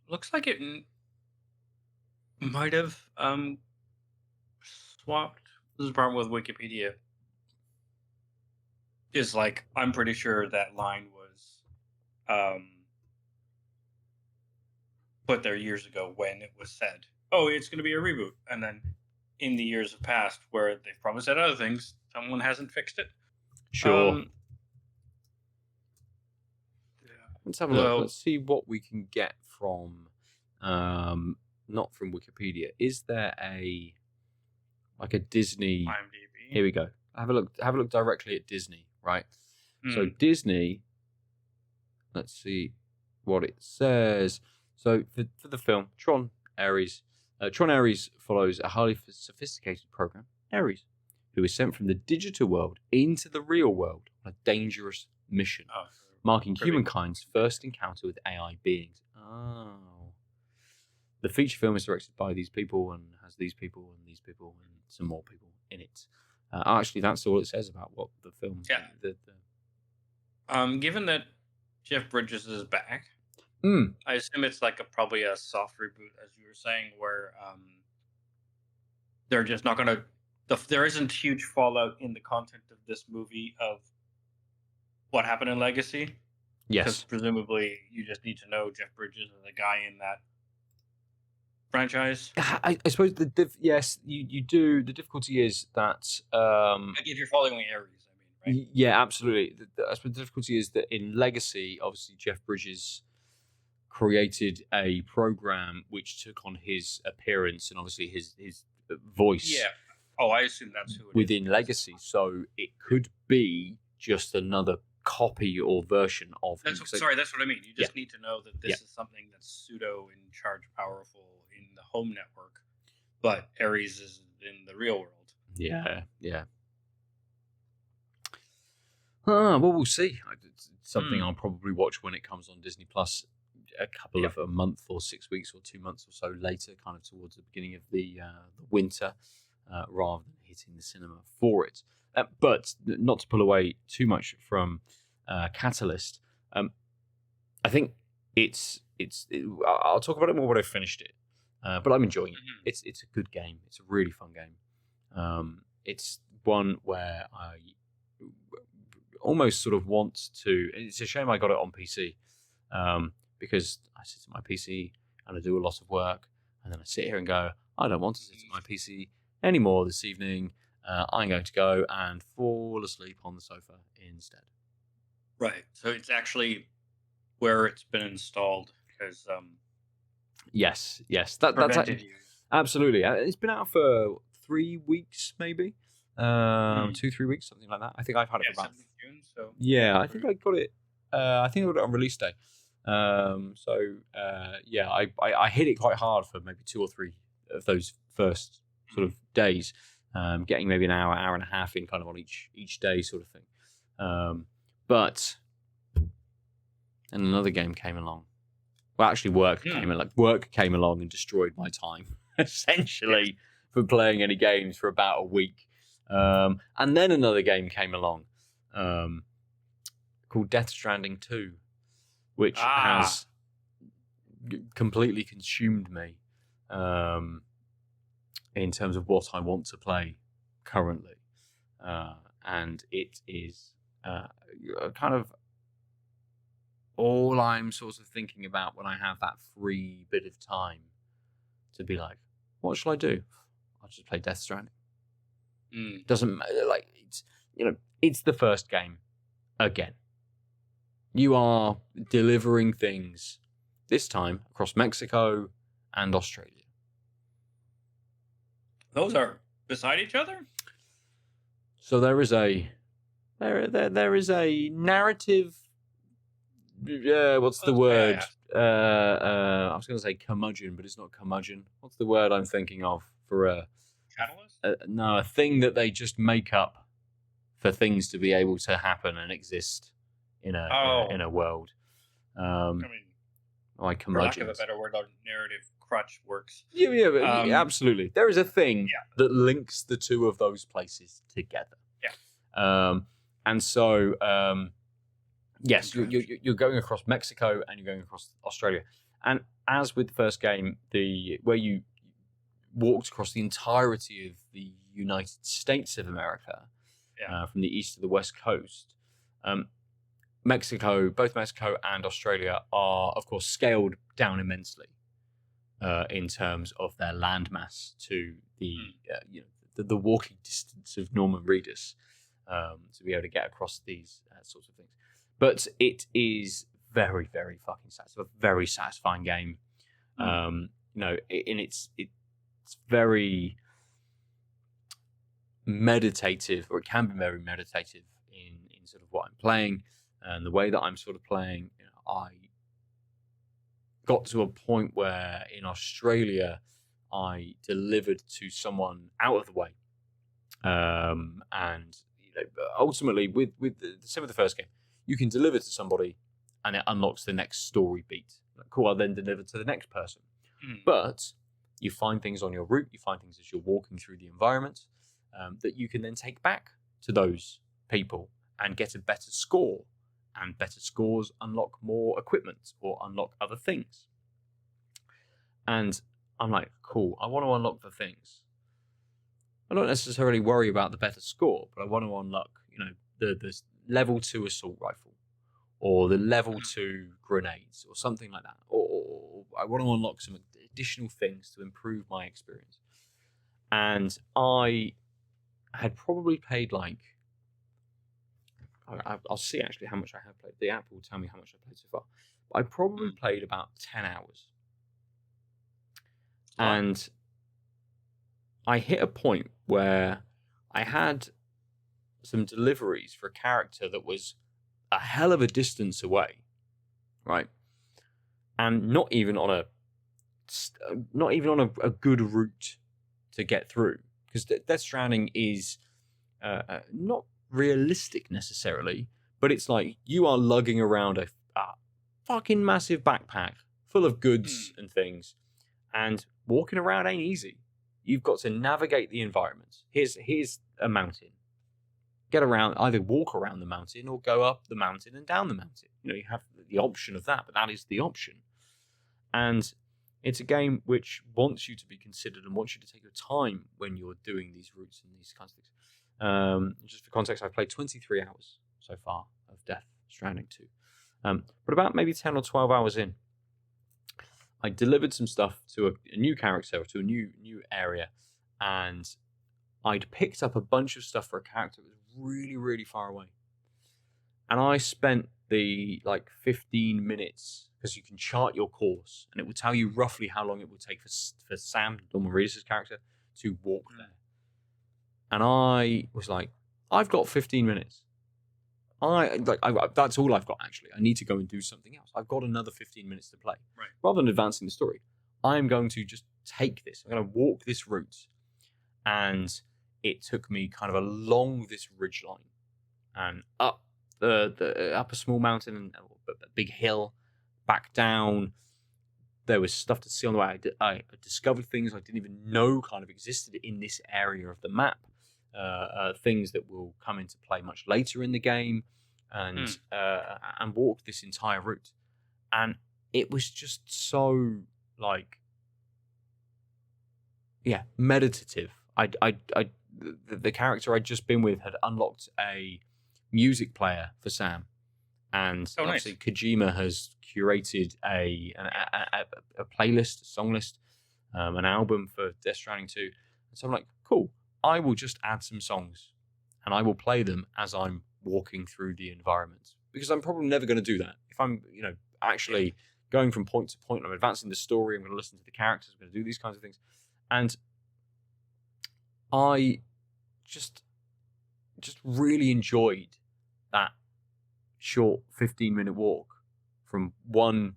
Looks like it might have swapped. This is the problem with Wikipedia. Is like, I'm pretty sure that line was put there years ago when it was said, oh, it's going to be a reboot. And then in the years past where they've probably said other things, someone hasn't fixed it. Sure. Let's have a look. So- Let's see what we can get from, not from Wikipedia. Is there a Disney? IMDb. Here we go. Have a look directly at Disney, right? So Disney. Let's see what it says. So for the film Tron Ares follows a highly sophisticated program, Ares, who is sent from the digital world into the real world on a dangerous mission, marking humankind's first encounter with AI beings. Oh. The feature film is directed by these people and has these people and these people and some more people in it. Actually, that's all it says about what the film. Yeah. Given that Jeff Bridges is back, I assume it's like probably a soft reboot, as you were saying, where they're just not going to. There isn't huge fallout in the content of this movie of what happened in Legacy. Yes. Because presumably you just need to know Jeff Bridges as a guy in that franchise. I suppose yes, you do. The difficulty is that Like if you're following Ares, I mean, right? Yeah, absolutely. I suppose the difficulty is that in Legacy, obviously Jeff Bridges created a program which took on his appearance and obviously his voice. Yeah. Oh, I assume that's who it within is. Legacy. So it could be just another copy or version of him. Sorry, that's what I mean. You just need to know that this is something that's pseudo in charge powerful in the home network, but Ares is in the real world. Yeah. Well, we'll see. It's something I'll probably watch when it comes on Disney Plus a couple of a month or 6 weeks or 2 months or so later, kind of towards the beginning of the winter, rather than hitting the cinema for it. But not to pull away too much from Catalyst, I think I'll talk about it more when I've finished it, but I'm enjoying it. It's a good game. It's a really fun game. It's one where I almost sort of want to. It's a shame I got it on PC, because I sit at my PC and I do a lot of work, and then I sit here and go, I don't want to sit at my PC anymore this evening. I'm going to go and fall asleep on the sofa instead. Right. So it's actually where it's been installed because yes, that's absolutely. It's been out for 3 weeks, maybe 2-3 weeks, something like that. I think I've had it for about June. So I think I got it. I think I got it on release day. I hit it quite hard for maybe 2 or 3 of those first sort of days. Getting maybe an hour and a half in kind of on each day sort of thing. But then another game came along. Well, actually work came along and destroyed my time, essentially, for playing any games for about a week. And then another game came along called Death Stranding 2, which has completely consumed me in terms of what I want to play currently. And it is kind of all I'm sort of thinking about when I have that free bit of time to be like, what shall I do? I'll just play Death Stranding. Doesn't matter, like, it's, you know, it's the first game again. You are delivering things this time across Mexico and Australia. Those are beside each other? So there is a narrative. What's the word? I was going to say curmudgeon, but it's not curmudgeon. What's the word I'm thinking of for a catalyst? No, a thing that they just make up for things to be able to happen and exist in a world. I mean, like curmudgeons. For lack of a better word, narrative crutch works. Yeah, absolutely. There is a thing that links the two of those places together. Yeah. And so, yes, you're going across Mexico and you're going across Australia. And as with the first game, where you walked across the entirety of the United States of America, from the east to the west coast, both Mexico and Australia are, of course, scaled down immensely in terms of their landmass to the walking distance of Norman Reedus to be able to get across these sorts of things. But it is very, very fucking satisfying. A very satisfying game. It's very meditative, or it can be very meditative in sort of what I'm playing and the way that I'm sort of playing. I got to a point where in Australia I delivered to someone out of the way, and ultimately with the same with the first game, you can deliver to somebody and it unlocks the next story beat. Cool, I'll then deliver to the next person. But you find things on your route, you find things as you're walking through the environment that you can then take back to those people and get a better score. And better scores unlock more equipment or unlock other things. And I'm like, cool, I want to unlock the things. I don't necessarily worry about the better score, but I want to unlock, the level 2 assault rifle or the level 2 grenades or something like that. Or I want to unlock some additional things to improve my experience. And I had probably played I'll see actually how much I have played. The app will tell me how much I've played so far. But I probably played about 10 hours. And I hit a point where I had some deliveries for a character that was a hell of a distance away, right? And not even on a good route to get through, because Death Stranding is not realistic necessarily, but it's like you are lugging around a fucking massive backpack full of goods and things, and walking around ain't easy. You've got to navigate the environment. Here's a mountain. Get around, either walk around the mountain or go up the mountain and down the mountain. You have the option of that, but that is the option. And it's a game which wants you to be considered and wants you to take your time when you're doing these routes and these kinds of things. Just for context, I've played 23 hours so far of Death Stranding 2. But about maybe 10 or 12 hours in, I delivered some stuff to a new character, to a new area, and I'd picked up a bunch of stuff for a character that was really, really far away. And I spent the 15 minutes, because you can chart your course, and it will tell you roughly how long it will take for Sam, Norman Reedus' character, to walk there. And I was like, I've got 15 minutes. That's all I've got, actually. I need to go and do something else. I've got another 15 minutes to play. Right. Rather than advancing the story, I'm going to just take this. I'm going to walk this route. And it took me kind of along this ridgeline and up up a small mountain and a big hill, back down, There was stuff to see on the way. I discovered things I didn't even know kind of existed in this area of the map. Things that will come into play much later in the game, and walked this entire route, and it was just so like, yeah, meditative. The character I'd just been with had unlocked a music player for Sam, and obviously Kojima has curated a playlist, a song list, an album for Death Stranding 2. And so I'm like, cool, I will just add some songs and I will play them as I'm walking through the environment, because I'm probably never going to do that. If I'm, actually going from point to point, I'm advancing the story, I'm going to listen to the characters, I'm going to do these kinds of things. And I just really enjoyed that short 15-minute walk from one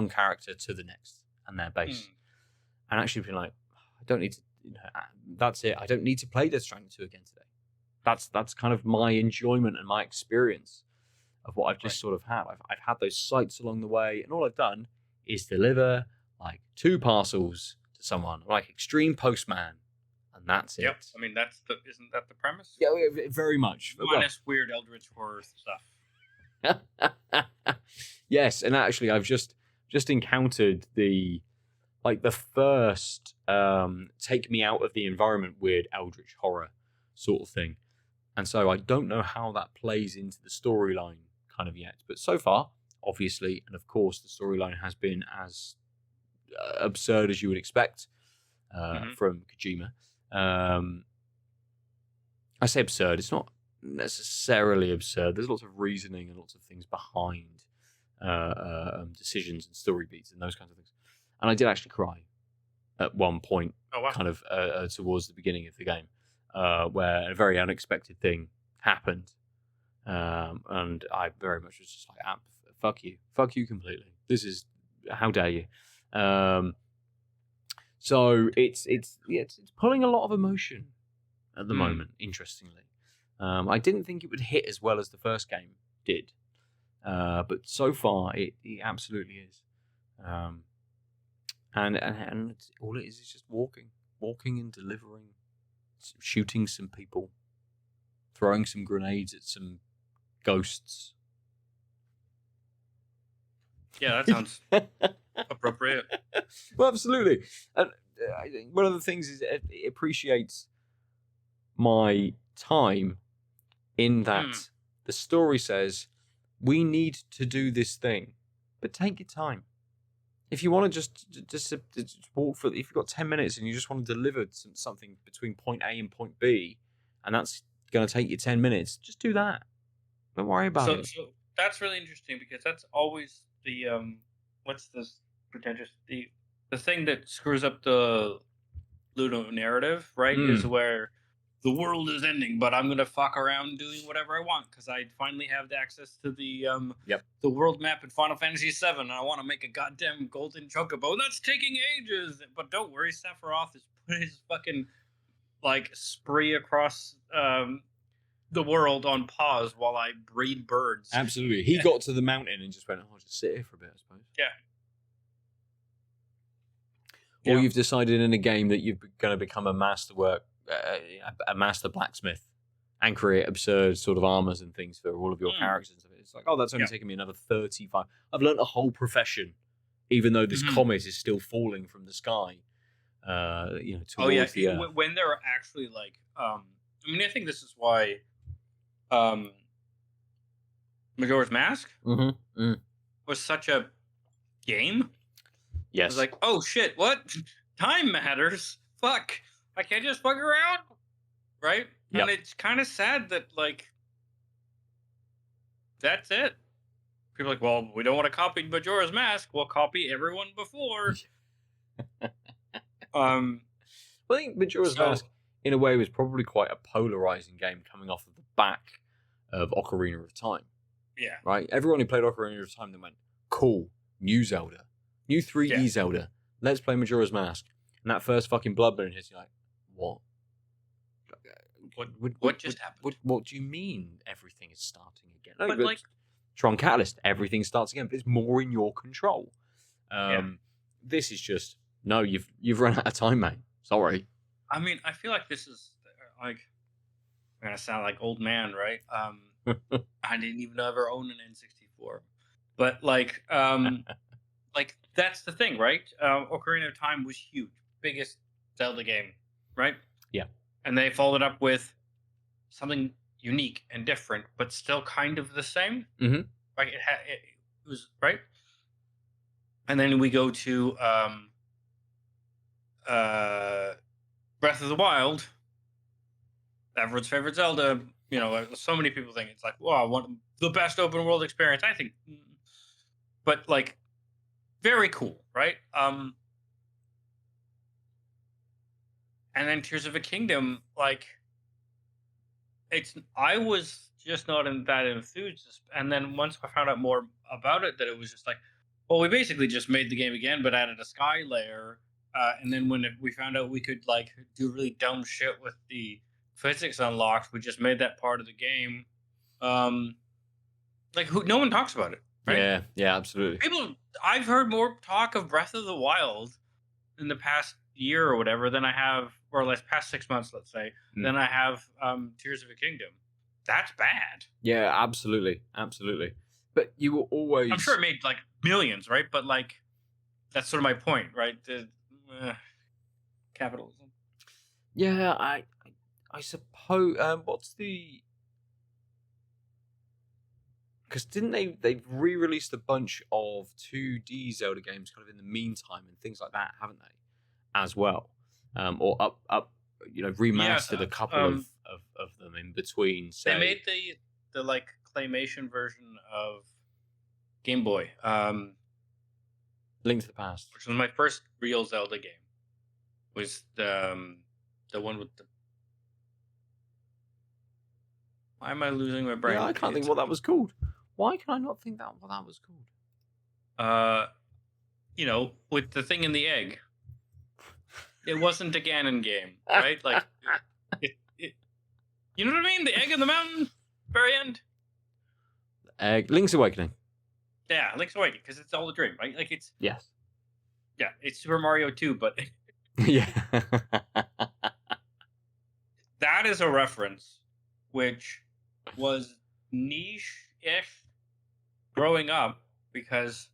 character to the next and their base, and actually being like, I don't need to. That's it. I don't need to play Death Stranding 2 again today. That's kind of my enjoyment and my experience of what I've just sort of had. I've had those sights along the way, and all I've done is deliver like 2 parcels to someone, like Extreme Postman, and that's it. Yep. I mean, isn't that the premise? Yeah, very much. Minus weird eldritch horror stuff. Yes, and actually, I've just encountered the first take me out of the environment weird eldritch horror sort of thing, and so I don't know how that plays into the storyline kind of yet. But so far, obviously, and of course, the storyline has been as absurd as you would expect from Kojima. I say absurd, it's not necessarily absurd. There's lots of reasoning and lots of things behind decisions and story beats and those kinds of things. And I did actually cry at one point, kind of towards the beginning of the game, where a very unexpected thing happened. And I very much was just like, fuck you completely. This is, how dare you? So it's pulling a lot of emotion at the moment, interestingly. I didn't think it would hit as well as the first game did. But so far it absolutely is. And all it is just walking and delivering, shooting some people, throwing some grenades at some ghosts. Yeah, that sounds appropriate. Well, absolutely. And I think one of the things is it appreciates my time in that the story says we need to do this thing, but take your time. If you want to just walk if you've got 10 minutes and you just want to deliver something between point A and point B, and that's going to take you 10 minutes, just do that. Don't worry about it. So that's really interesting, because that's always the what's this pretentious the thing that screws up the Ludo narrative, right? Is where the world is ending, but I'm gonna fuck around doing whatever I want because I finally have the access to the world map in Final Fantasy VII, and I want to make a goddamn golden chocobo. That's taking ages, but don't worry, Sephiroth is putting his fucking spree across the world on pause while I breed birds. Absolutely, he got to the mountain and just went, "I'll just sit here for a bit, I suppose." Yeah. Or you've decided in a game that you're going to become a masterwork. A master blacksmith and create absurd sort of armors and things for all of your characters. It's like, that's only taken me another 35. I've learned a whole profession, even though this comet is still falling from the sky. Towards the earth. When they're actually I think this is why Majora's Mask was such a game. Yes. I was like, oh shit, what? Time matters. Fuck. I can't just fuck around, right? Yep. And it's kind of sad that, that's it. People are like, well, we don't want to copy Majora's Mask. We'll copy everyone before. I think Majora's Mask, in a way, was probably quite a polarizing game coming off of the back of Ocarina of Time. Yeah. Right? Everyone who played Ocarina of Time then went, cool, new Zelda. New 3D Zelda. Let's play Majora's Mask. And that first fucking Bloodborne hits you like, what? What just happened? What do you mean everything is starting again? But Tron Catalyst, everything starts again, but it's more in your control. This is just no, you've run out of time, mate. Sorry. I mean, I feel like this is like I'm gonna sound like old man, right? I didn't even ever own an N64, but like that's the thing, right? Ocarina of Time was huge, biggest Zelda game, right? Yeah. And they followed up with something unique and different, but still kind of the same. Mm-hmm. Like it was right. And then we go to Breath of the Wild, everyone's favorite Zelda. You know, so many people think it's like, wow, the best open world experience. I think, but like, very cool, right? And then Tears of a Kingdom, like, I was just not that enthused. And then once I found out more about it, that it was just like, well, we basically just made the game again, but added a sky layer. And then when we found out we could like do really dumb shit with the physics unlocked, we just made that part of the game. No one talks about it, right? Yeah, absolutely. I've heard more talk of Breath of the Wild in the past year or whatever than I have, or like past 6 months, let's say, than I have Tears of a Kingdom. That's bad. Yeah, absolutely. But you were always... I'm sure it made like millions, right? But like, that's sort of my point, right? Capitalism. Yeah, I suppose. What's the? Because didn't they've re-released a bunch of 2D Zelda games kind of in the meantime and things like that, haven't they? As well, or remastered a couple of them in between. Say, they made the like claymation version of Game Boy. Link to the Past, which was my first real Zelda game. Was the one with the... Why am I losing my brain? Yeah, I can't think what that was called. Why can I not think what that was called? With the thing in the egg. It wasn't a Ganon game, right? Like, you know what I mean? The egg in the mountain, very end. Egg, Link's Awakening. Yeah, Link's Awakening, because it's all a dream, right? Like it's... Yes. Yeah, it's Super Mario 2, but... Yeah. That is a reference which was niche-ish growing up, because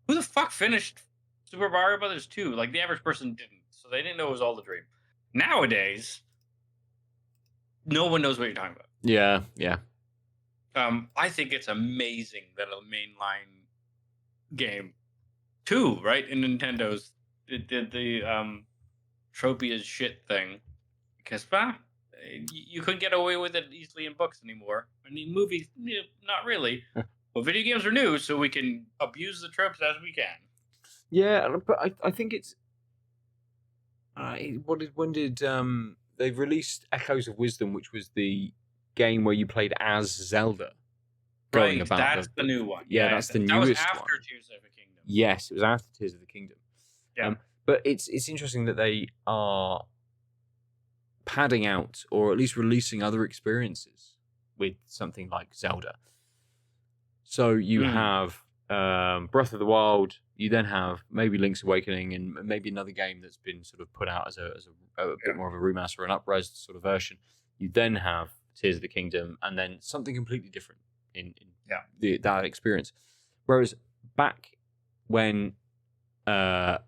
who the fuck finished Super Mario Brothers 2? Like, the average person didn't, so they didn't know it was all the dream. Nowadays, no one knows what you're talking about. Yeah. I think it's amazing that a mainline game, too, right, in Nintendo's, it did the tropey as shit thing, because you couldn't get away with it easily in books anymore. I mean, movies, not really. But video games are new, so we can abuse the tropes as we can. Yeah, but I think it's... when did they've released Echoes of Wisdom, which was the game where you played as Zelda. Right, that's the new one. Yeah, that's the newest one. That was after after Tears of the Kingdom. Yes, it was after Tears of the Kingdom. Yeah. But it's interesting that they are padding out, or at least releasing other experiences with something like Zelda. So you have Breath of the Wild, you then have maybe Link's Awakening, and maybe another game that's been sort of put out as a bit more of a remaster, an up-res sort of version. You then have Tears of the Kingdom, and then something completely different in that experience. Whereas back when Ocarina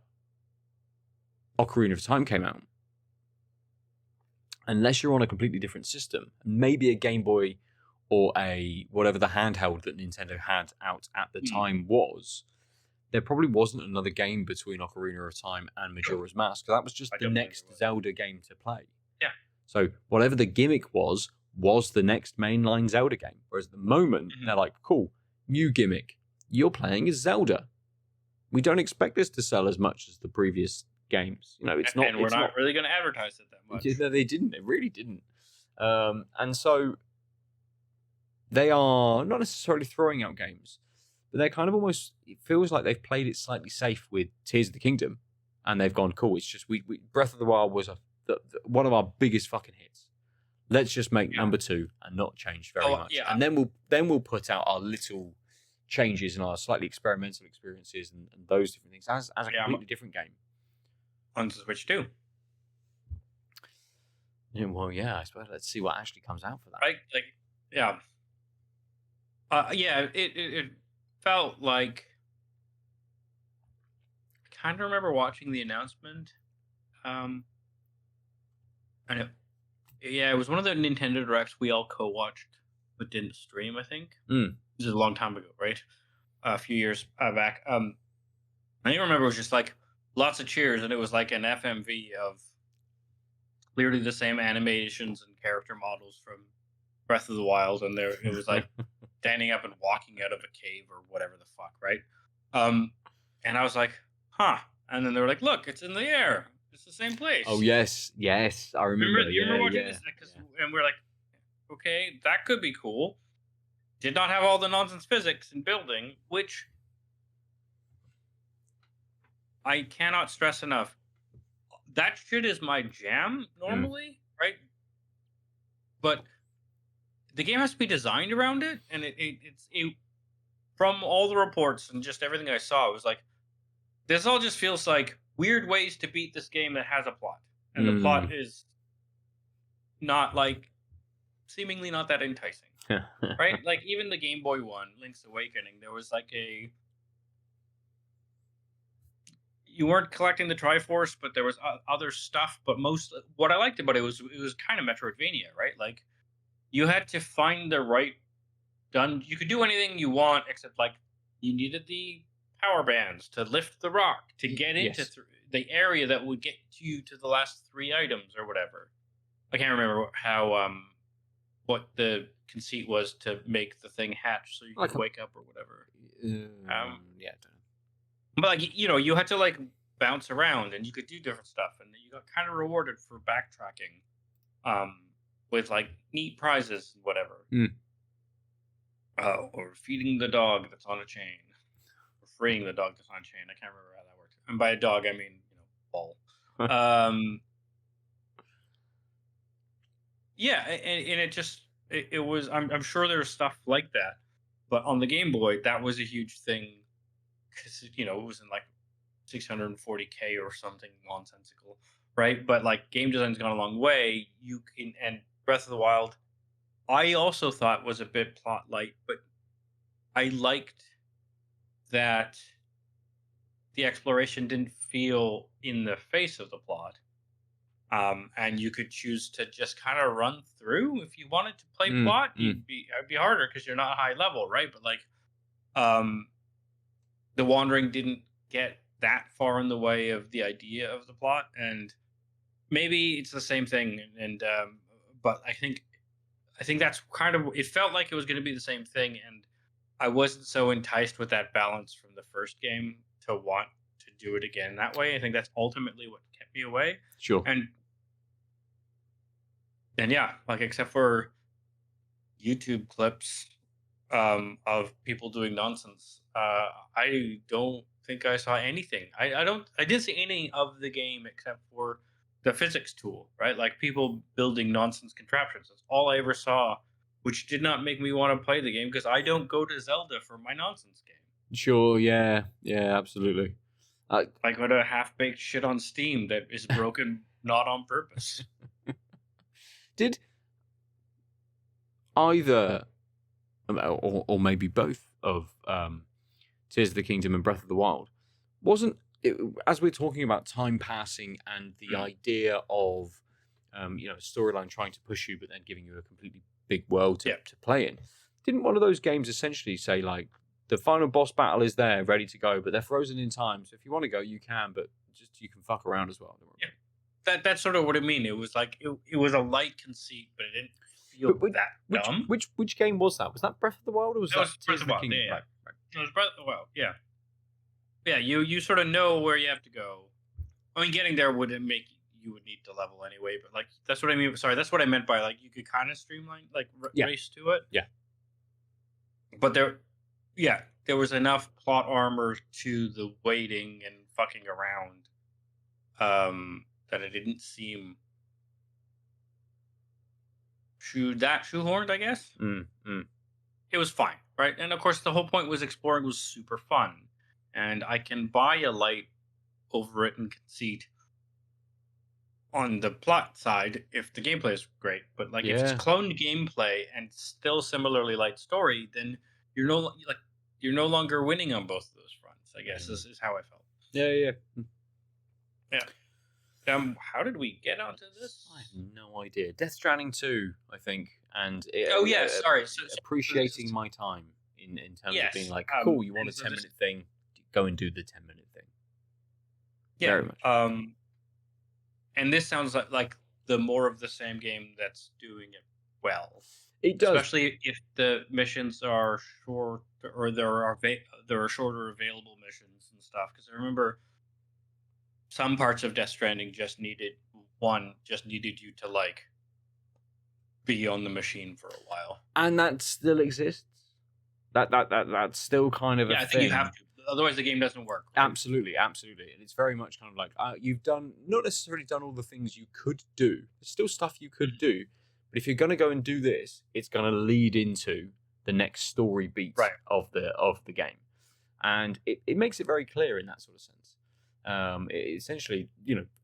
of Time came out, unless you're on a completely different system, maybe a Game Boy or a whatever the handheld that Nintendo had out at the time was, there probably wasn't another game between Ocarina of Time and Majora's Mask. That was just the next Zelda game to play. Yeah. So whatever the gimmick was the next mainline Zelda game. Whereas at the moment, they're like, cool, new gimmick. You're playing as Zelda. We don't expect this to sell as much as the previous games. It's not. And we're not really going to advertise it that much. No, they didn't. They really didn't. And so they are not necessarily throwing out games, but they're kind of almost, it feels like they've played it slightly safe with Tears of the Kingdom, and they've gone, cool, it's just, we Breath of the Wild was one of our biggest fucking hits. Let's just make Yeah. number 2 and not change very Oh, much, yeah. and then we'll put out our little changes and our slightly experimental experiences and those different things as a Yeah, completely different game. on Switch too. Yeah, well, yeah, I suppose let's see what actually comes out for that. Right? Like, yeah. Yeah, it felt like I kind of remember watching the announcement. And it was one of the Nintendo Directs we all co-watched but didn't stream, I think. Mm. This is a long time ago, right? A few years back. I remember it was just like lots of cheers, and it was like an FMV of clearly the same animations and character models from Breath of the Wild, and it was like standing up and walking out of a cave or whatever the fuck, right? And I was like, huh. And then they were like, look, it's in the air. It's the same place. Oh yes, I remember. You remember watching yeah, this? And we're like, okay, that could be cool. Did not have all the nonsense physics in building, which I cannot stress enough. That shit is my jam normally, right? But the game has to be designed around it, and it's from all the reports and just everything I saw, it was like this all just feels like weird ways to beat this game that has a plot, and the plot is not like seemingly not that enticing, right? Like even the Game Boy one, Link's Awakening, there was like you weren't collecting the Triforce, but there was other stuff. But what I liked about it was kind of Metroidvania, right? Like you had to find the right you could do anything you want except like you needed the power bands to lift the rock to get into the area that would get you to the last 3 items or whatever. I can't remember how what the conceit was to make the thing hatch so you could wake up or whatever. Yeah. But like you had to like bounce around and you could do different stuff, and you got kind of rewarded for backtracking, with like neat prizes and whatever. Or feeding the dog that's on a chain, or freeing the dog that's on a chain. I can't remember how that worked. And by a dog, I mean ball. Yeah, and it was. I'm sure there's stuff like that, but on the Game Boy, that was a huge thing because it was in like 640K or something nonsensical, right? But like game design's gone a long way. And Breath of the Wild, I also thought was a bit plot light, but I liked that the exploration didn't feel in the face of the plot. And you could choose to just kind of run through if you wanted to play plot. It'd be harder because you're not high level, right? But like, the wandering didn't get that far in the way of the idea of the plot, and maybe it's the same thing. And but I think that's kind of it felt like it was going to be the same thing, and I wasn't so enticed with that balance from the first game to want to do it again that way. I think that's ultimately what kept me away. Sure. And yeah, like except for YouTube clips of people doing nonsense, I don't think I saw anything. I didn't see any of the game except for the physics tool, right? Like people building nonsense contraptions. That's all I ever saw, which did not make me want to play the game because I don't go to Zelda for my nonsense game. Sure, yeah, absolutely. I go to half-baked shit on Steam that is broken not on purpose. Did either, or maybe both of Tears of the Kingdom and Breath of the Wild, wasn't it, as we're talking about time passing and the idea of storyline trying to push you but then giving you a completely big world to play in, didn't one of those games essentially say like the final boss battle is there ready to go but they're frozen in time, so if you want to go you can, but just you can fuck around as well? That's sort of what I mean. It was like it was a light conceit, but it didn't feel that dumb. Which game was that? Was that Breath of the Wild or was that Breath of the Wild? Kingdom? Yeah. Right. It was Breath of the Wild. Yeah. Yeah, you sort of know where you have to go. I mean, getting there wouldn't make you would need to level anyway, but like that's what I mean. Sorry, that's what I meant by like you could kind of streamline like race to it. Yeah. But there was enough plot armor to the waiting and fucking around, that it didn't seem shoehorned, I guess. Mm. It was fine, right? And of course, the whole point was exploring was super fun, and I can buy a light overwritten conceit on the plot side if the gameplay is great. But like if it's Yeah. cloned gameplay and still similarly light story, then you're no longer winning on both of those fronts. I guess this is how I felt. Yeah. Yeah. How did we get onto this? I have no idea. Death Stranding 2, I think, and Sorry. So appreciating my time in terms of being yes, like, cool, you want a and so 10-minute thing, go and do the 10-minute thing. yeah. Very much. And this sounds like the more of the same game that's doing it well. It does. Especially if the missions are short or there are shorter available missions and stuff. Because I remember some parts of Death Stranding just needed you to like be on the machine for a while, and that still exists. That's still kind of a I thing. think you have to, otherwise the game doesn't work. Right? Absolutely, and it's very much kind of like you've not necessarily done all the things you could do. There's still stuff you could do, but if you're going to go and do this, it's going to lead into the next story beat of the game, and it makes it very clear in that sort of sense. Essentially,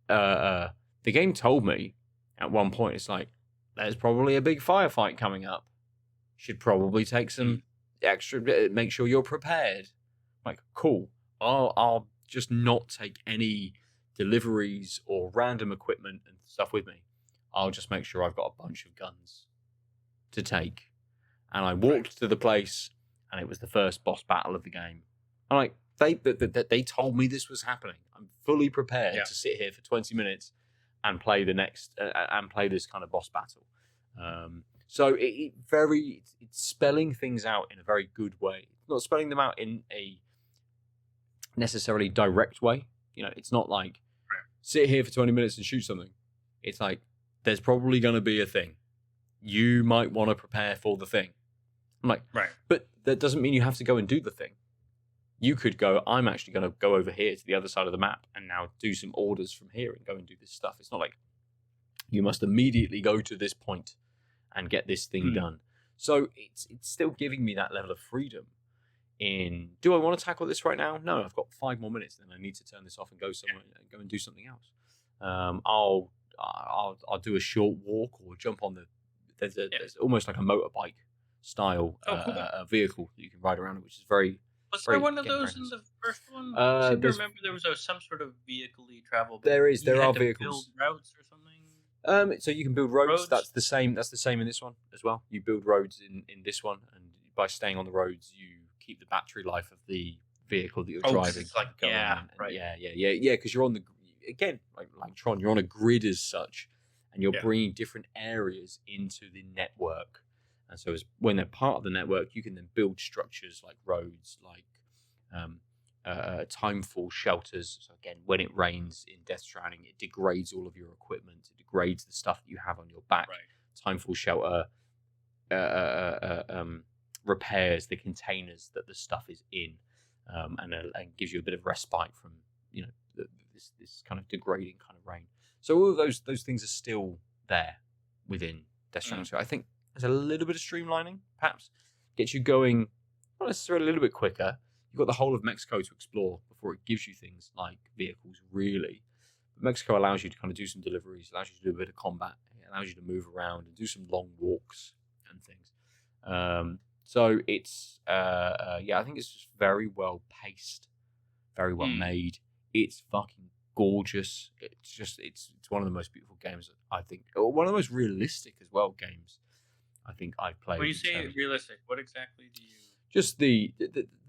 the game told me at one point, it's like, there's probably a big firefight coming up. Should probably take some extra, make sure you're prepared. Like, cool. I'll just not take any deliveries or random equipment and stuff with me. I'll just make sure I've got a bunch of guns to take. And I walked to the place, and it was the first boss battle of the game. I'm like, they told me this was happening. I'm fully prepared to sit here for 20 minutes and play the next and play this kind of boss battle. So it's spelling things out in a very good way. It's not spelling them out in a necessarily direct way. It's not like sit here for 20 minutes and shoot something. It's like there's probably going to be a thing. You might want to prepare for the thing. I'm like, but that doesn't mean you have to go and do the thing. You could go, I'm actually going to go over here to the other side of the map and now do some orders from here and go and do this stuff. It's not like you must immediately go to this point and get this thing done. So it's still giving me that level of freedom in, do I want to tackle this right now? No, I've got 5 more minutes, then I need to turn this off and go somewhere and go and do something else. I'll do a short walk or jump on there's almost like a motorbike style vehicle that you can ride around, which is very. Was there one of those in the first one? I seem to remember there was some sort of vehicle-y travel. There are vehicles. Build routes or something. So you can build roads. That's the same in this one as well. You build roads in this one, and by staying on the roads, you keep the battery life of the vehicle that you're driving. It's like, yeah, because you're on like Tron, you're on a grid as such, and you're bringing different areas into the network. And so when they're part of the network, you can then build structures like roads, like timefall shelters. So again, when it rains in Death Stranding, it degrades all of your equipment. It degrades the stuff that you have on your back. Timefall shelter repairs the containers that the stuff is in, and gives you a bit of respite from this kind of degrading kind of rain. So all of those things are still there within Death Stranding. So I think there's a little bit of streamlining, perhaps. Gets you going, not necessarily a little bit quicker. You've got the whole of Mexico to explore before it gives you things like vehicles, really. But Mexico allows you to kind of do some deliveries, allows you to do a bit of combat, it allows you to move around and do some long walks and things. So it's, I think it's just very well paced, very well made. It's fucking gorgeous. It's one of the most beautiful games, I think. One of the most realistic as well games I think I've played. When you say realistic, what exactly do you... Just the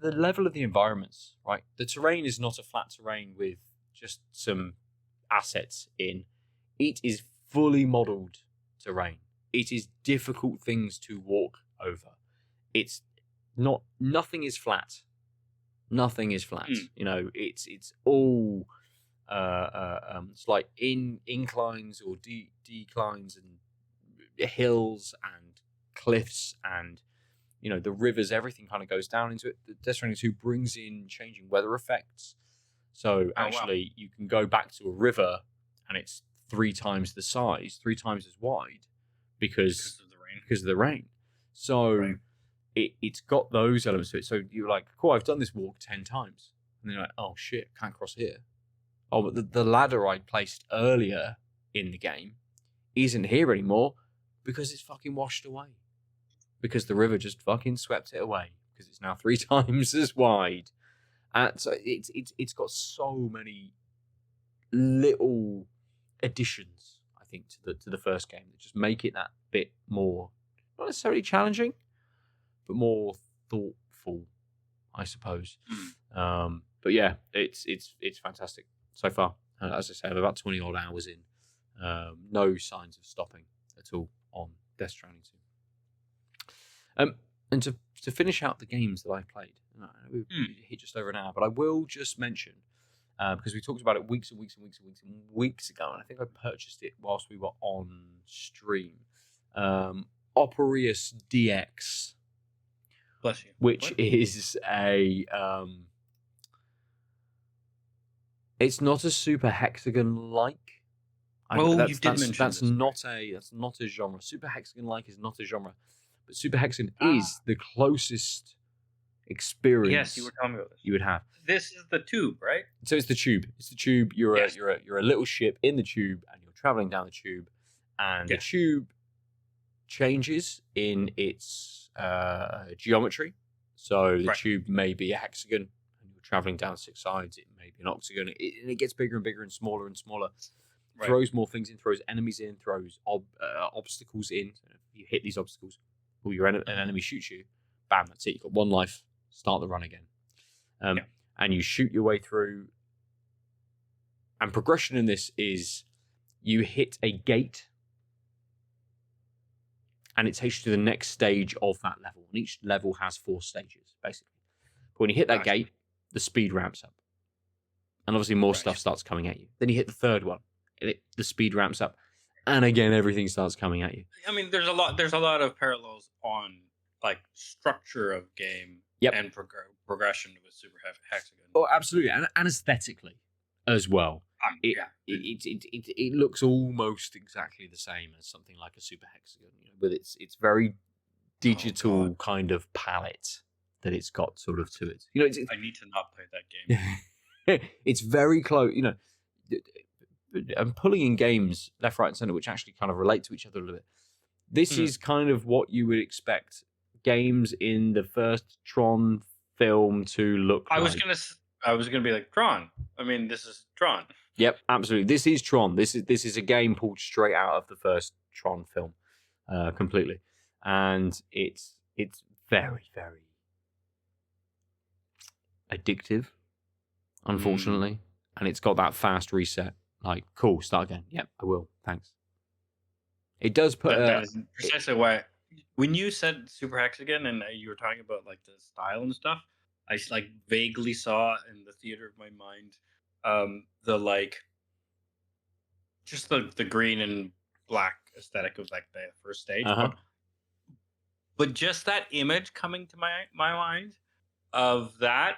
level of the environments, right? The terrain is not a flat terrain with just some assets in. It is fully modelled terrain. It is difficult things to walk over. It's not... Nothing is flat. Nothing is flat. It's all... it's like inclines or declines and hills and cliffs and the rivers, everything kind of goes down into it. Death Stranding 2 brings in changing weather effects. So you can go back to a river and it's 3 times the size, 3 times as wide because because of the rain. So Right. it's got those elements to it. So you're like, cool, I've done this walk 10 times. And then you're like, oh shit, can't cross here. Oh, but the ladder I placed earlier in the game isn't here anymore because it's fucking washed away. Because the river just fucking swept it away. Because it's now 3 times as wide. And so it's got so many little additions, I think, to the first game that just make it that bit more, not necessarily challenging, but more thoughtful, I suppose. But yeah, it's fantastic so far. As I say, I'm about 20 odd hours in. No signs of stopping at all on Death Stranding 2. And to finish out the games that I played, we hit just over an hour, but I will just mention, because we talked about it weeks and weeks ago, and I think I purchased it whilst we were on stream. Operius DX. Bless you. Which is a it's not a super hexagon like. You did mention that's this. not a genre. Super hexagon like is not a genre, but super hexagon is the closest experience. Yes, you were telling me about this. You would have. This is the tube, right? So it's the tube. It's the tube. You're a little ship in the tube, and you're traveling down the tube, and the tube changes in its geometry. So the tube may be a hexagon, and you're traveling down 6 sides. It may be an octagon, and it gets bigger and bigger and smaller and smaller. Right. Throws more things in, throws enemies in, throws obstacles in. So if you hit these obstacles, or an enemy shoots you, bam, that's it. You've got 1 life. Start the run again. And you shoot your way through. And progression in this is you hit a gate, and it takes you to the next stage of that level. And each level has 4 stages, basically. But when you hit that gate, the speed ramps up. And obviously more stuff starts coming at you. Then you hit the 3rd one, and the speed ramps up. And again, everything starts coming at you. I mean, there's a lot of parallels on like structure of game and progression with Super Hexagon. Oh, absolutely. And aesthetically as well. It looks almost exactly the same as something like a Super Hexagon, with its very digital kind of palette that it's got sort of to it. I need to not play that game. It's very close. I'm pulling in games left, right, and center, which actually kind of relate to each other a little bit. This is kind of what you would expect games in the first Tron film to look like. I was gonna be like Tron. I mean, this is Tron. Yep, absolutely. This is Tron. This is a game pulled straight out of the first Tron film, completely, and it's very, very addictive, unfortunately, and it's got that fast reset. Like, cool, start again. Yep, I will. Thanks. It does put. That is precisely why. When you said Super Hexagon and you were talking about like the style and stuff, I like vaguely saw in the theater of my mind, just the green and black aesthetic of like the first stage. But just that image coming to my mind of that,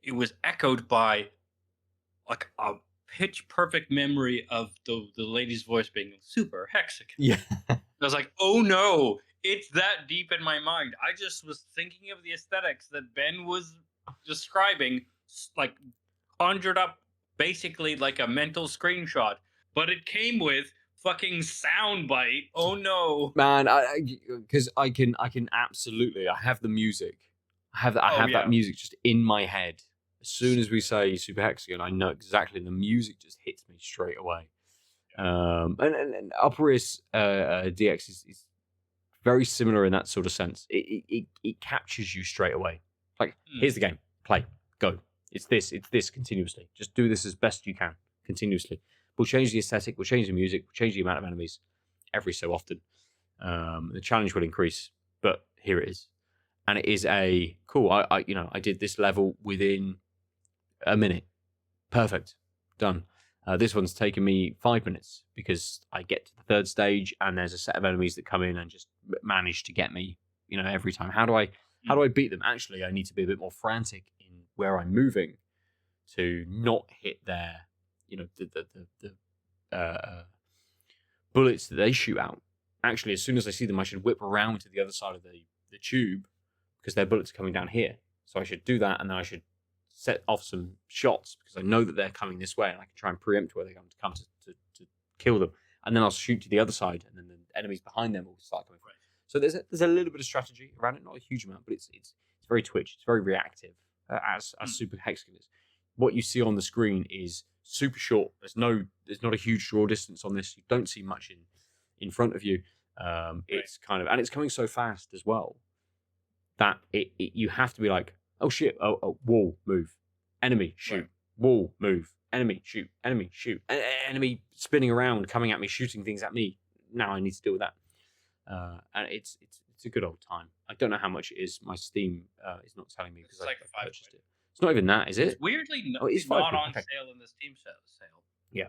it was echoed by like a pitch perfect memory of the lady's voice being Super Hexagon. Yeah. I was like, oh no, it's that deep in my mind. I just was thinking of the aesthetics that Ben was describing, like conjured up basically like a mental screenshot, but it came with fucking soundbite. Oh no, man! Because I can absolutely. I have the music. I have that music just in my head. As soon as we say Super Hexagon, I know exactly. The music just hits me straight away. And Operius DX is very similar in that sort of sense. It captures you straight away. Like, here's the game. Play. Go. It's this continuously. Just do this as best you can continuously. We'll change the aesthetic. We'll change the music. We'll change the amount of enemies every so often. The challenge will increase, but here it is. And it is a cool. I did this level within a minute. Perfect. Done. This one's taken me 5 minutes because I get to the 3rd stage and there's a set of enemies that come in and just manage to get me, every time. How do I beat them? Actually, I need to be a bit more frantic in where I'm moving to not hit their, the bullets that they shoot out, actually, as soon as I see them, I should whip around to the other side of the tube because their bullets are coming down here. So I should do that, and then I should set off some shots because I know that they're coming this way, and I can try and preempt where they're going to come to kill them. And then I'll shoot to the other side, and then the enemies behind them will start coming. Right. So there's a little bit of strategy around it, not a huge amount, but it's very twitch. It's very reactive, as Super Hexagon is. What you see on the screen is super short. There's not a huge draw distance on this. You don't see much in front of you. It's kind of, and it's coming so fast as well that you have to be like, oh shit, oh wall, move, enemy, shoot, right. Wall, move, enemy, shoot, enemy spinning around, coming at me, shooting things at me. Now I need to deal with that. And it's a good old time. I don't know how much it is. My Steam is not telling me because I purchased it. It's not even that, is it? It's weirdly it is not on sale in the Steam sale. Yeah.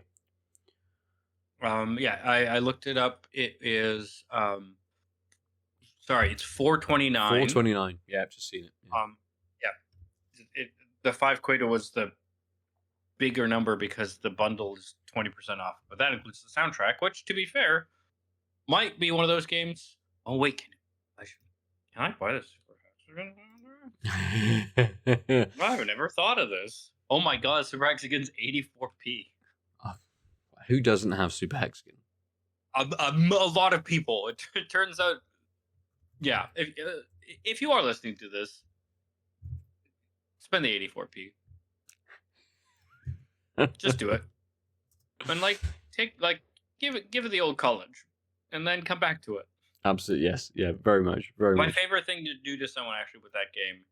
I looked it up. It is it's $4.29. $4.29. Yeah, I've just seen it. Yeah. The £5 was the bigger number because the bundle is 20% off, but that includes the soundtrack, which, to be fair, might be one of those games. Oh wait, can I buy this? I've never thought of this. Oh my god, Super Hexagon's 84p. Who doesn't have Super Hexagon? A lot of people. It turns out, yeah. If you are listening to this, spend the 84p. Just do it, and give it the old college, and then come back to it. Absolutely, yes, yeah, very much. My favorite thing to do to someone actually with that game,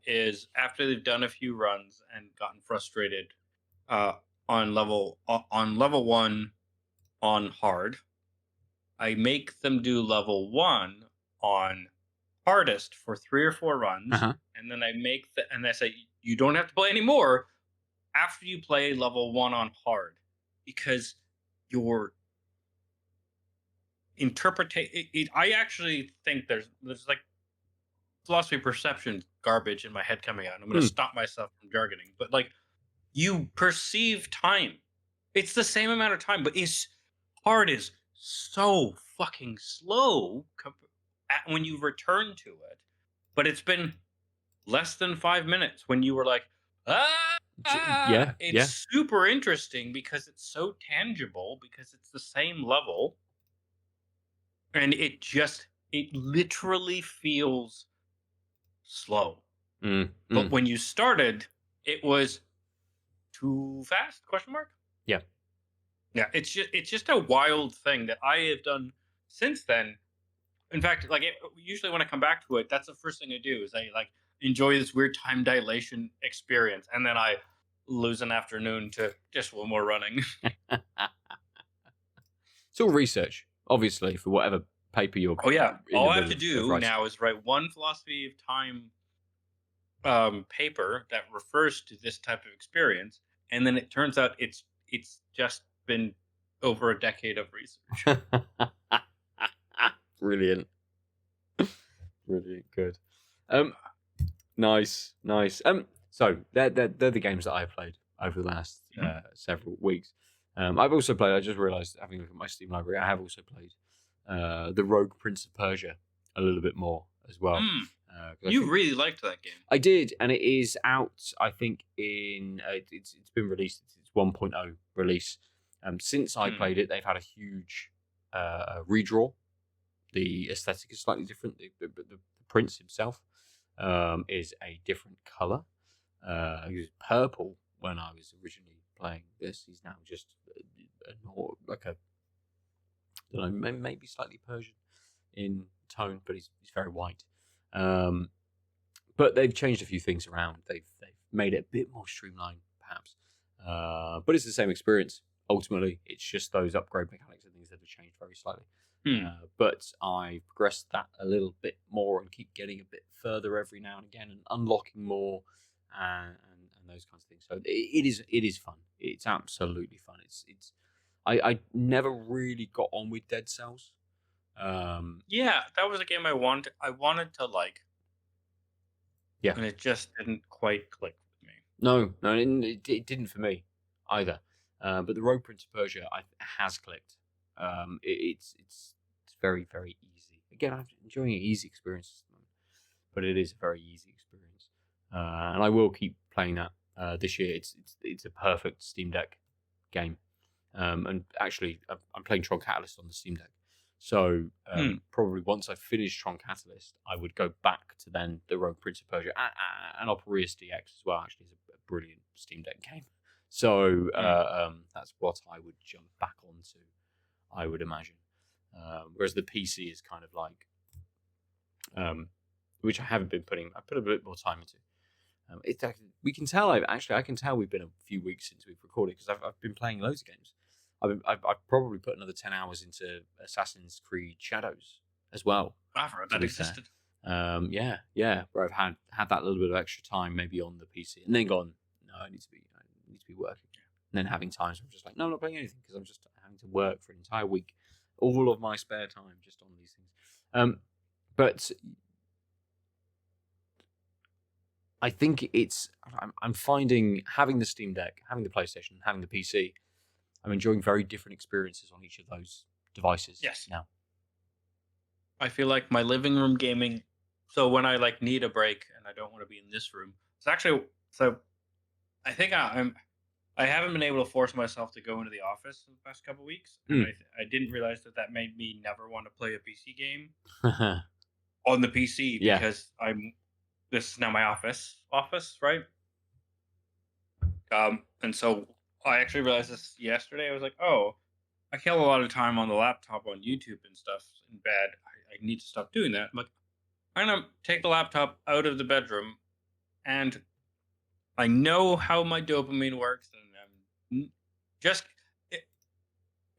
is after they've done a few runs and gotten frustrated, on level 1 on hard, I make them do level 1 on hardest for 3 or 4 runs, and then I say you don't have to play anymore after you play level 1 on hard, because your interpretation. I actually think there's like philosophy perception garbage in my head coming out. I'm going to stop myself from jargoning, but like, you perceive time. It's the same amount of time, but hard is so fucking slow when you return to it. But it's been less than 5 minutes when you were like, it's super interesting because it's so tangible, because it's the same level. And it literally feels slow. But when you started, it was too fast? ? Yeah. Yeah, it's just a wild thing that I have done since then. In fact, usually when I come back to it, that's the first thing I do is I enjoy this weird time dilation experience, and then I lose an afternoon to just one more running. It's all research, obviously, for whatever paper you're. Oh yeah, all I have to do now is write one philosophy of time paper that refers to this type of experience, and then it turns out it's just been over a decade of research. Brilliant. Brilliant, good. Nice. So they're the games that I've played over the last several weeks. I've also played, I just realised, having a look at my Steam library, I have also played the Rogue Prince of Persia a little bit more as well. You really liked that game. I did, and it is out, I think, in... it's been released, it's 1.0 release. Since I played it, they've had a huge redraw. The aesthetic is slightly different. The prince himself is a different colour. He was purple when I was originally playing this. He's now just I don't know, maybe slightly Persian in tone, but he's very white. But they've changed a few things around. They've made it a bit more streamlined, perhaps. But it's the same experience. Ultimately, it's just those upgrade mechanics and things that have changed very slightly. But I progressed that a little bit more and keep getting a bit further every now and again and unlocking more and those kinds of things. So it is fun. It's absolutely fun. I never really got on with Dead Cells. Yeah, that was a game I wanted to like. Yeah, and it just didn't quite click with me. No, it didn't for me either. But the Rogue Prince of Persia has clicked. It's very, very easy. Again, I'm enjoying an easy experience at the moment, but it is a very easy experience. And I will keep playing that this year. It's a perfect Steam Deck game. And actually, I'm playing Tron Catalyst on the Steam Deck. So probably once I finish Tron Catalyst, I would go back to then the Rogue Prince of Persia and Operius DX as well. Actually, it's a brilliant Steam Deck game. So that's what I would jump back onto, I would imagine. Whereas the PC is kind of like, which I haven't been putting. I put a bit more time into. It's actually, we can tell. I can tell we've been a few weeks since we've recorded because I've been playing loads of games. I've probably put another 10 hours into Assassin's Creed Shadows as well. I forgot that existed. Yeah, where I've had that little bit of extra time maybe on the PC, and then gone, no, I need to be working, and then having times where I'm just like, no, I'm not playing anything because I'm just having to work for an entire week, all of my spare time just on these things. But I think I'm finding having the Steam Deck, having the PlayStation, having the PC, I'm enjoying very different experiences on each of those devices. Yes. Now, I feel like my living room gaming. So when I like need a break and I don't want to be in this room, it's actually so. I think I haven't been able to force myself to go into the office in the past couple of weeks, and I didn't realize that made me never want to play a PC game on the PC because this is now my office, right? And so I actually realized this yesterday. I was like, oh, I kill a lot of time on the laptop on YouTube and stuff in bed. I need to stop doing that. I'm like, I'm going to take the laptop out of the bedroom, and I know how my dopamine works. And I'm just,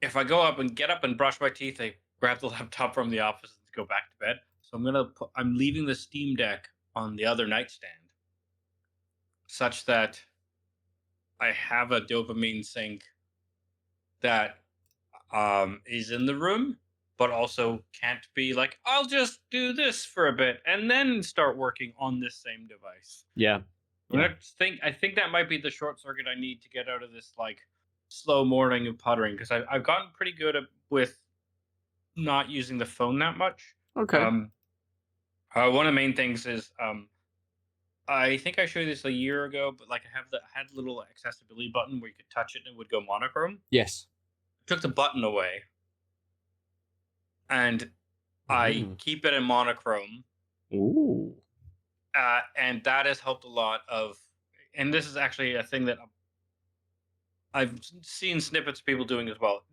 if I get up and brush my teeth, I grab the laptop from the office and go back to bed. So I'm leaving the Steam Deck on the other nightstand such that I have a dopamine sink that is in the room, but also can't be like, I'll just do this for a bit and then start working on this same device. Yeah. I think that might be the short circuit I need to get out of this like slow morning of puttering, because I've gotten pretty good with not using the phone that much. Okay. One of the main things is I think I showed you this a year ago, but like I had a little accessibility button where you could touch it and it would go monochrome. Yes. Took the button away, and I keep it in monochrome. Ooh. And that has helped a lot and this is actually a thing that I've seen snippets of people doing as well.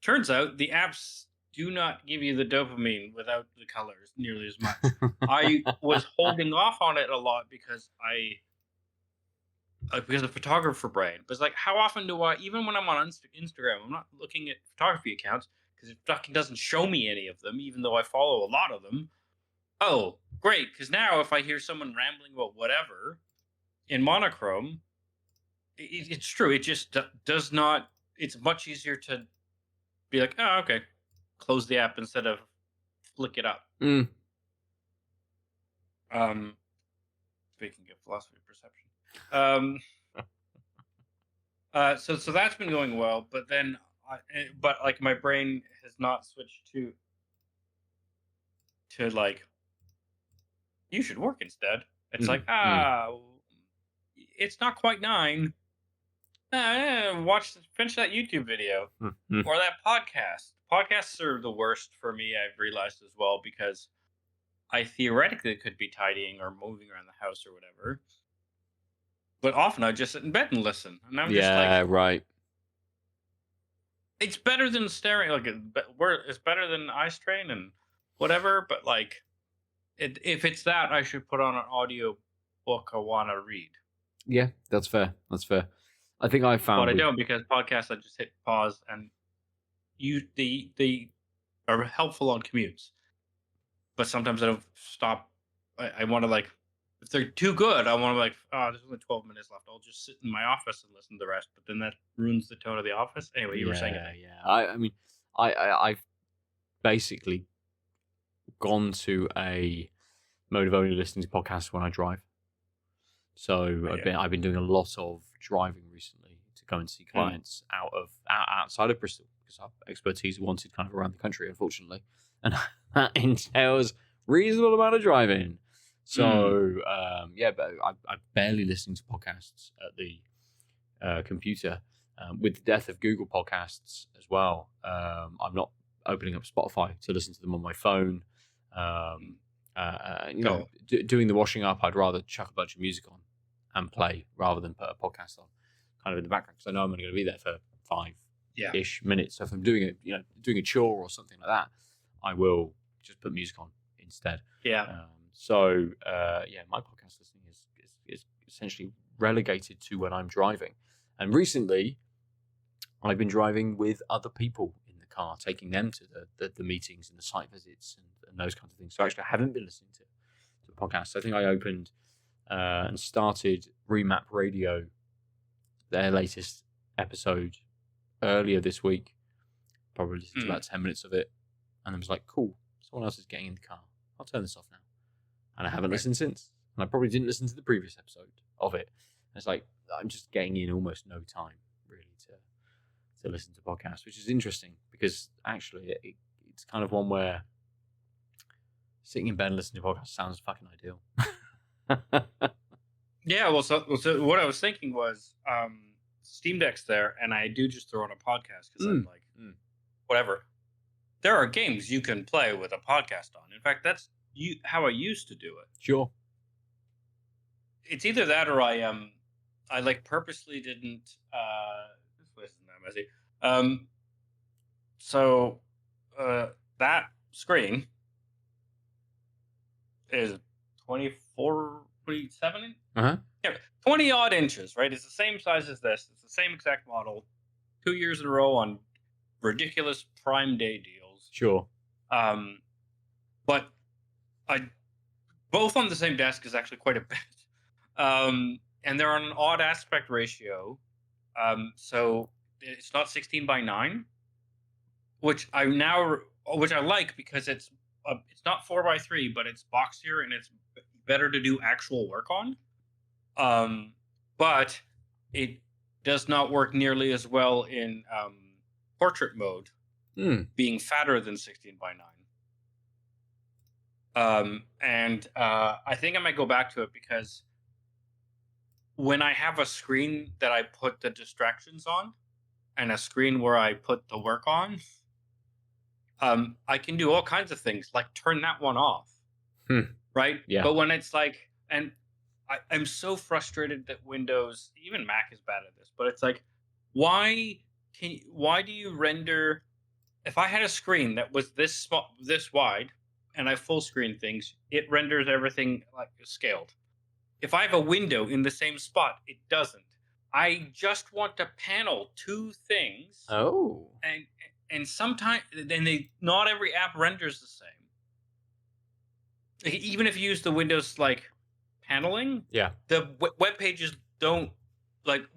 Turns out the apps do not give you the dopamine without the colors nearly as much. I was holding off on it a lot because of photographer brain. But it's like, how often do I, even when I'm on Instagram, I'm not looking at photography accounts because it fucking doesn't show me any of them, even though I follow a lot of them. Oh, great, because now if I hear someone rambling about whatever in monochrome, it's true. It just does not. It's much easier to be like, oh, okay, close the app instead of flick it up. Speaking of philosophy of perception, so that's been going well, but then, like my brain has not switched to like, you should work instead. It's like, it's not quite 9. Finish that YouTube video or that podcast. Podcasts are the worst for me, I've realized as well, because I theoretically could be tidying or moving around the house or whatever, but often I just sit in bed and listen, and I'm just like, right. It's better than staring. Like it's better than eye strain and whatever, but like, if it's that, I should put on an audio book I want to read. Yeah, that's fair. I think I found, but I don't, because podcasts I just hit pause, and they are helpful on commutes. But sometimes I don't stop. I want to, like, if they're too good, I want to, like, there's only 12 minutes left. I'll just sit in my office and listen to the rest. But then that ruins the tone of the office. Anyway, you were saying it. Yeah. I mean, I've basically gone to a mode of only listening to podcasts when I drive. So I've been doing a lot of driving recently to go and see clients outside of Bristol, because our expertise wanted kind of around the country, unfortunately, and that entails reasonable amount of driving. So but I'm barely listening to podcasts at the computer. With the death of Google Podcasts as well, I'm not opening up Spotify to listen to them on my phone. Doing the washing up, I'd rather chuck a bunch of music on and play rather than put a podcast on kind of in the background, because I know I'm only going to be there for 5-ish minutes. So if I'm doing a chore or something like that, I will just put music on instead. My podcast listening is essentially relegated to when I'm driving. And recently, I've been driving with other people in the car, taking them to the meetings and the site visits and those kinds of things. So actually, I haven't been listening to podcasts. I think I opened and started Remap Radio, their latest episode, earlier this week. Probably listened to about 10 minutes of it, and I was like, cool, someone else is getting in the car. I'll turn this off now. And I haven't listened since. And I probably didn't listen to the previous episode of it. And it's like, I'm just getting in almost no time, really, to listen to podcasts, which is interesting, because actually it's kind of one where sitting in bed and listening to podcasts sounds fucking ideal. Yeah, well, so what I was thinking was Steam Deck's there, and I do just throw on a podcast because I'm like, whatever. There are games you can play with a podcast on. In fact, that's how I used to do it. Sure. It's either that or I like purposely didn't. This place isn't that messy. So that screen is 24, 27? Uh-huh. Yeah, 20 odd inches, right? It's the same size as this. It's the same exact model. 2 years in a row on ridiculous Prime Day deals. Sure. But both on the same desk is actually quite a bit. And they're on an odd aspect ratio. So it's not 16:9, which I like, because it's not 4:3, but it's boxier and it's better to do actual work on. But it does not work nearly as well in portrait mode, being fatter than 16:9. And I think I might go back to it, because when I have a screen that I put the distractions on and a screen where I put the work on, I can do all kinds of things, like turn that one off. Right? Yeah. But when it's like, and I'm so frustrated that Windows, even Mac is bad at this, but it's like, why do you render, if I had a screen that was this small, this wide, and I full screen things, it renders everything like scaled. If I have a window in the same spot, it doesn't. I just want to panel two things. Oh. And sometimes, not every app renders the same. Even if you use the Windows like paneling, the web pages don't, like,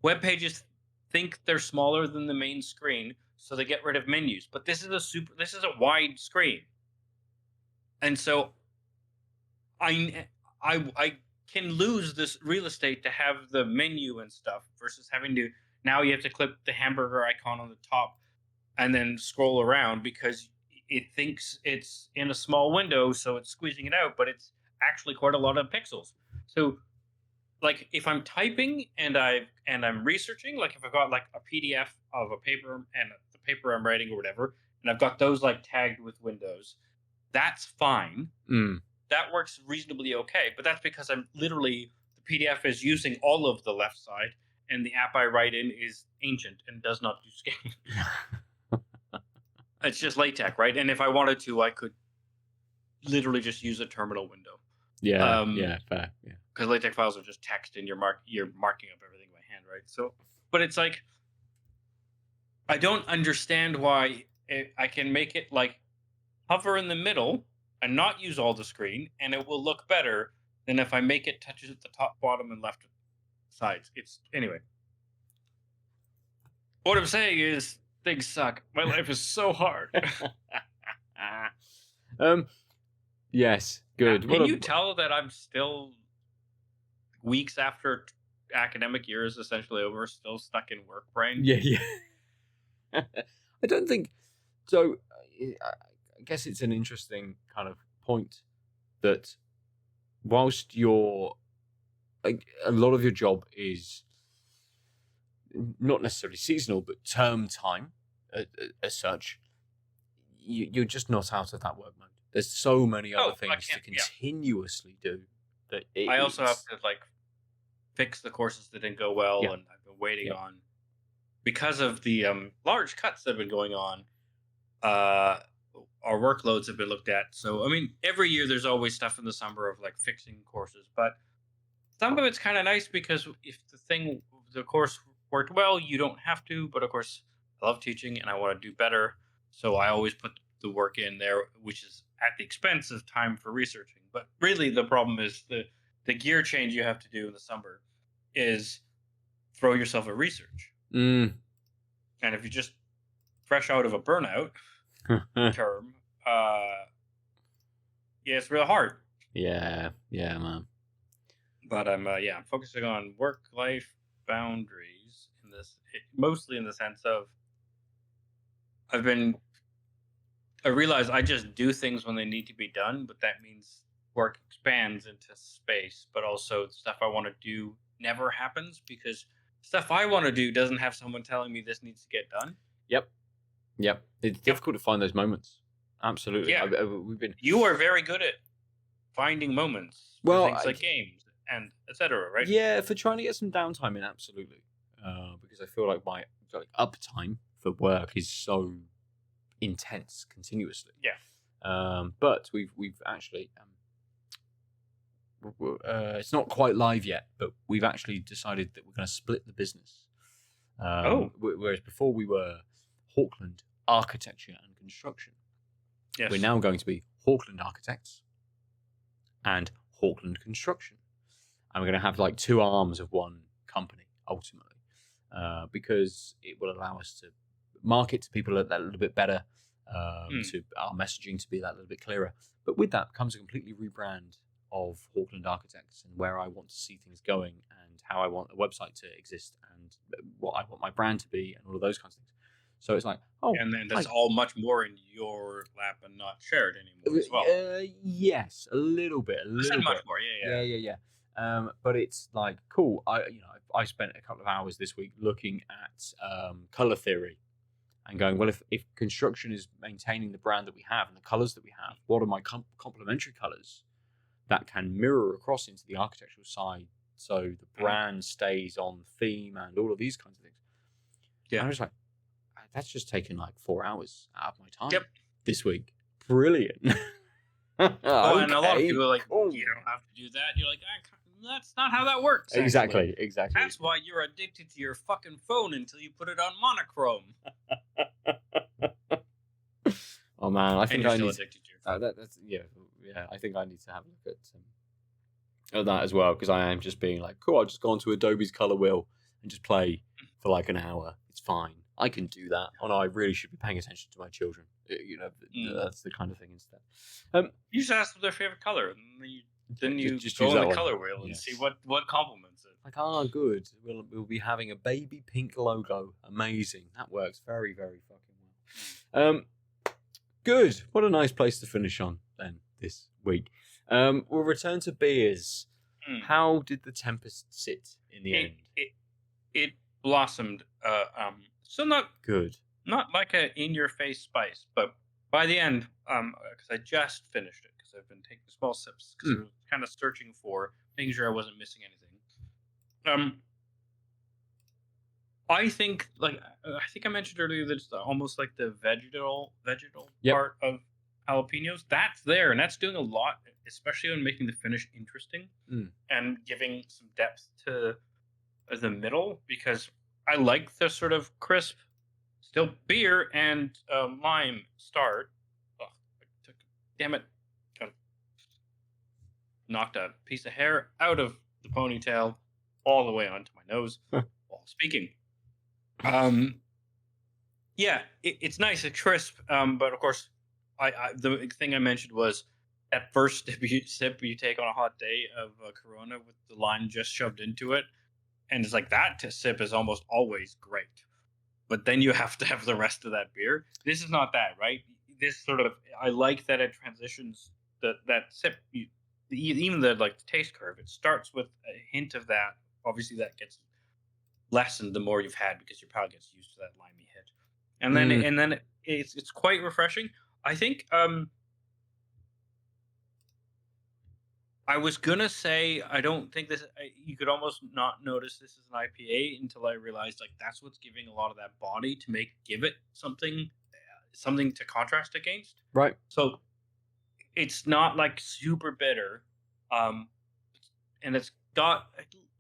web pages think they're smaller than the main screen, so they get rid of menus. But this is a wide screen, and so I can lose this real estate to have the menu and stuff, versus having to, now you have to click the hamburger icon on the top and then scroll around, because it thinks it's in a small window, so it's squeezing it out, but it's actually quite a lot of pixels. So, like, if I'm typing and I'm researching, like if I've got like a PDF of a paper and the paper I'm writing or whatever, and I've got those like tagged with windows, that's fine. That works reasonably okay. But that's because I'm literally, the PDF is using all of the left side, and the app I write in is ancient and does not do scaling. It's just LaTeX, right? And if I wanted to, I could literally just use a terminal window. Yeah, fair. Yeah, because LaTeX files are just text, and you're marking up everything by hand, right? So, but it's like, I don't understand why I can make it like hover in the middle and not use all the screen, and it will look better than if I make it touches at the top, bottom, and left sides. Anyway. What I'm saying is, things suck. My life is so hard. Yes, good. Can you tell that I'm still weeks after academic year is essentially over, still stuck in work brain. Yeah. I don't think so. I guess it's an interesting kind of point that whilst you're like a lot of your job is not necessarily seasonal, but term time as such, you're just not out of that work mode. There's so many other things to continuously do. That I also have to like fix the courses that didn't go well, and I've been waiting on because of the large cuts that have been going on. Our workloads have been looked at. So I mean, every year there's always stuff in the summer of like fixing courses, but some of it's kind of nice because if the course worked well, you don't have to. But of course, I love teaching and I want to do better, so I always put the work in there, which is at the expense of time for researching. But really, the problem is the gear change you have to do in the summer is throw yourself at research. And if you just fresh out of a burnout term, it's real hard. Yeah, man. But I'm focusing on work-life boundaries in this, mostly in the sense of I realize I just do things when they need to be done, but that means work expands into space, but also stuff I want to do never happens because stuff I want to do doesn't have someone telling me this needs to get done. Yep. It's difficult to find those moments. Absolutely. Yeah. You are very good at finding moments for things like games and etc. Right? Yeah, for trying to get some downtime in, absolutely. Because I feel like my uptime for work is so intense continuously. Yeah. But we've actually it's not quite live yet, but we've actually decided that we're going to split the business. Whereas before we were Hawkland Architecture and Construction. Yes. We're now going to be Hawkland Architects and Hawkland Construction. And we're going to have like two arms of one company, ultimately, because it will allow us to market to people that little bit better, to our messaging to be that little bit clearer. But with that comes a completely rebrand of Hawkland Architects and where I want to see things going and how I want a website to exist and what I want my brand to be and all of those kinds of things. So it's like, and then that's all much more in your lap and not shared anymore as well. Yes, a little bit. Much more, yeah. But it's like cool. I spent a couple of hours this week looking at color theory and going, well, if construction is maintaining the brand that we have and the colors that we have, what are my complementary colors that can mirror across into the architectural side so the brand stays on theme and all of these kinds of things. Yeah, and I was like, that's just taken like 4 hours out of my time this week. Brilliant. And a lot of people are like, you don't have to do that. You're like, that's not how that works. Exactly. That's why you're addicted to your fucking phone until you put it on monochrome. Oh man, I think I need. Addicted to your phone. I think I need to have a look at that as well because I am just being like, cool. I'll just go onto Adobe's color wheel and just play for like an hour. It's fine. I can do that. Oh no, I really should be paying attention to my children. That's the kind of thing instead. You just ask them their favorite color, and then you just go on the color wheel and see what complements it. Like, good. We'll be having a baby pink logo. Amazing. That works very, very fucking well. Good. What a nice place to finish on then this week. We'll return to beers. How did the Tempest sit in the end? It blossomed. So not good. Not like a in-your-face spice, but by the end, because I just finished it, because I've been taking small sips, because I was kind of searching for, making sure I wasn't missing anything. I think I mentioned earlier that it's almost like the vegetal part of jalapenos. That's there, and that's doing a lot, especially when making the finish interesting and giving some depth to the middle, because I like the sort of crisp, still beer and lime start. Damn it. Knocked a piece of hair out of the ponytail all the way onto my nose while speaking. It's nice, it's crisp, but of course, the thing I mentioned was that first sip you take on a hot day of Corona with the lime just shoved into it, and it's like that sip is almost always great. But then you have to have the rest of that beer. This is not that, right? This sort of, I like that it transitions that sip. Even the taste curve, it starts with a hint of that. Obviously, that gets lessened the more you've had because your palate gets used to that limey hit, and then it's quite refreshing. I think I was gonna say I don't think this. You could almost not notice this is an IPA until I realized that's what's giving a lot of that body to give it something to contrast against. Right. So it's not super bitter, and it's got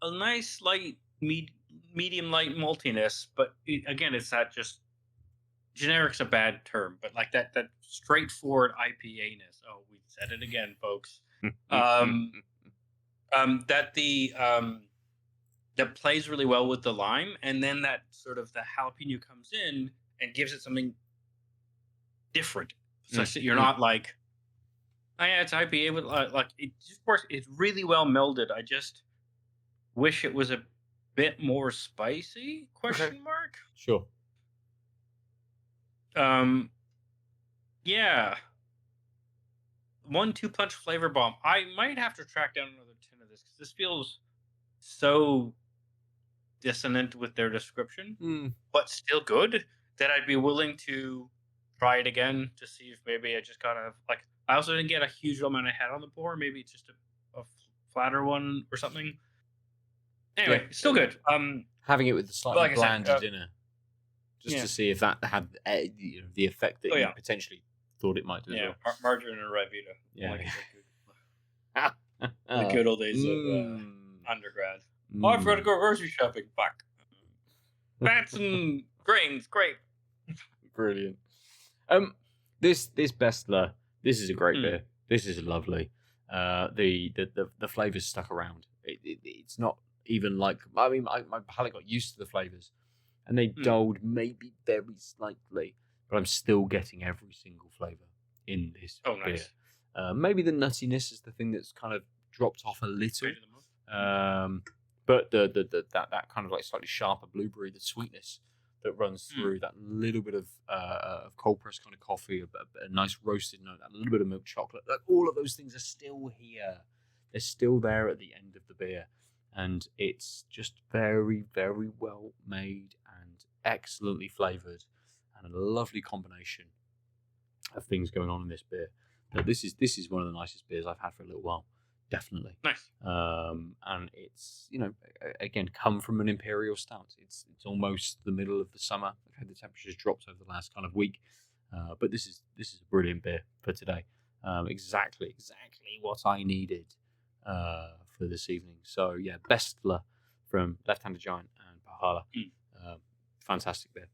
a nice light medium light maltiness. But again, it's that just generic's a bad term, but that straightforward IPA-ness. Oh, we said it again, folks. That plays really well with the lime, and then that sort of the jalapeno comes in and gives it something different, such that you're not oh yeah, it's IPA, but it just works. It's really well melded. I just wish it was a bit more spicy? Question mark. Sure. Yeah. 1-2 punch flavor bomb. I might have to track down another tin of this because this feels so dissonant with their description, but still good that I'd be willing to try it again to see if maybe I just gotta I also didn't get a huge amount of head on the pour. Maybe it's just a flatter one or something. Anyway, it's still good. Having it with the slightly bland dinner, just to see if that had the effect that you potentially thought it might do. Yeah, well. Margarine and Rivita. Yeah. The good old days of undergrad. Oh, I forgot to go grocery shopping. Fuck. Fats and grains, great. Brilliant. This Bestla, this is a great beer. This is lovely. The flavors stuck around. It's not even my palate got used to the flavors, and they dulled maybe very slightly, but I'm still getting every single flavor in this beer. Nice. Maybe the nuttiness is the thing that's kind of dropped off a little. But that kind of slightly sharper blueberry, the sweetness that runs through, that little bit of cold pressed kind of coffee, a nice roasted note, that little bit of milk chocolate, all of those things are still here. They're still there at the end of the beer. And it's just very, very well made and excellently flavoured, and a lovely combination of things going on in this beer. But this is one of the nicest beers I've had for a little while, definitely. Nice. And it's again come from an imperial stout. It's almost the middle of the summer. I've had the temperatures dropped over the last kind of week, but this is a brilliant beer for today. Exactly what I needed for this evening. So yeah, Bestla from Left-Handed Giant and Pohjala. Fantastic beer.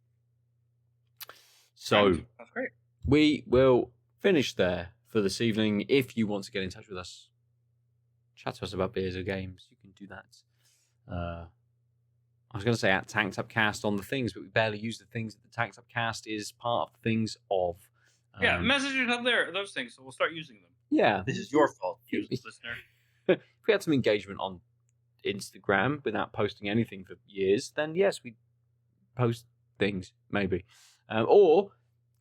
So that's great. We will finish there for this evening. If you want to get in touch with us, chat to us about beers or games, you can do that. I was going to say at Tanked Up Cast on the things, but we barely use the things that the Tanked Up Cast is part of the things of. Messages up there, those things, so we'll start using them. Yeah. This is your fault, listener. If we had some engagement on Instagram without posting anything for years, then yes, we post things, maybe. Or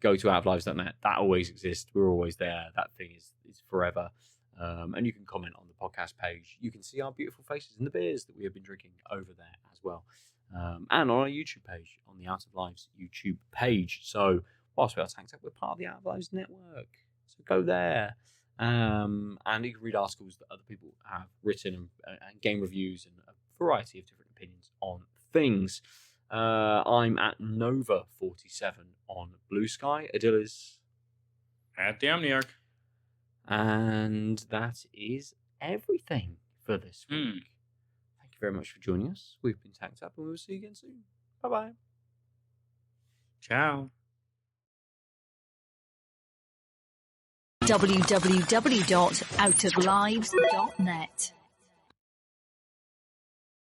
go to outoflives.net. That always exists. We're always there. That thing is forever. And you can comment on the podcast page. You can see our beautiful faces and the beers that we have been drinking over there as well. And on our YouTube page, on the Out of Lives YouTube page. So whilst we are tanked up, we're part of the Out of Lives network. So go there. And you can read articles that other people have written and game reviews and a variety of different opinions on things. I'm at Nova47 on Blue Sky. Aadil is at the Omniarch. And that is everything for this week. Thank you very much for joining us. We've been tanked up, and we will see you again soon. Bye-bye. Ciao. www.outoflives.net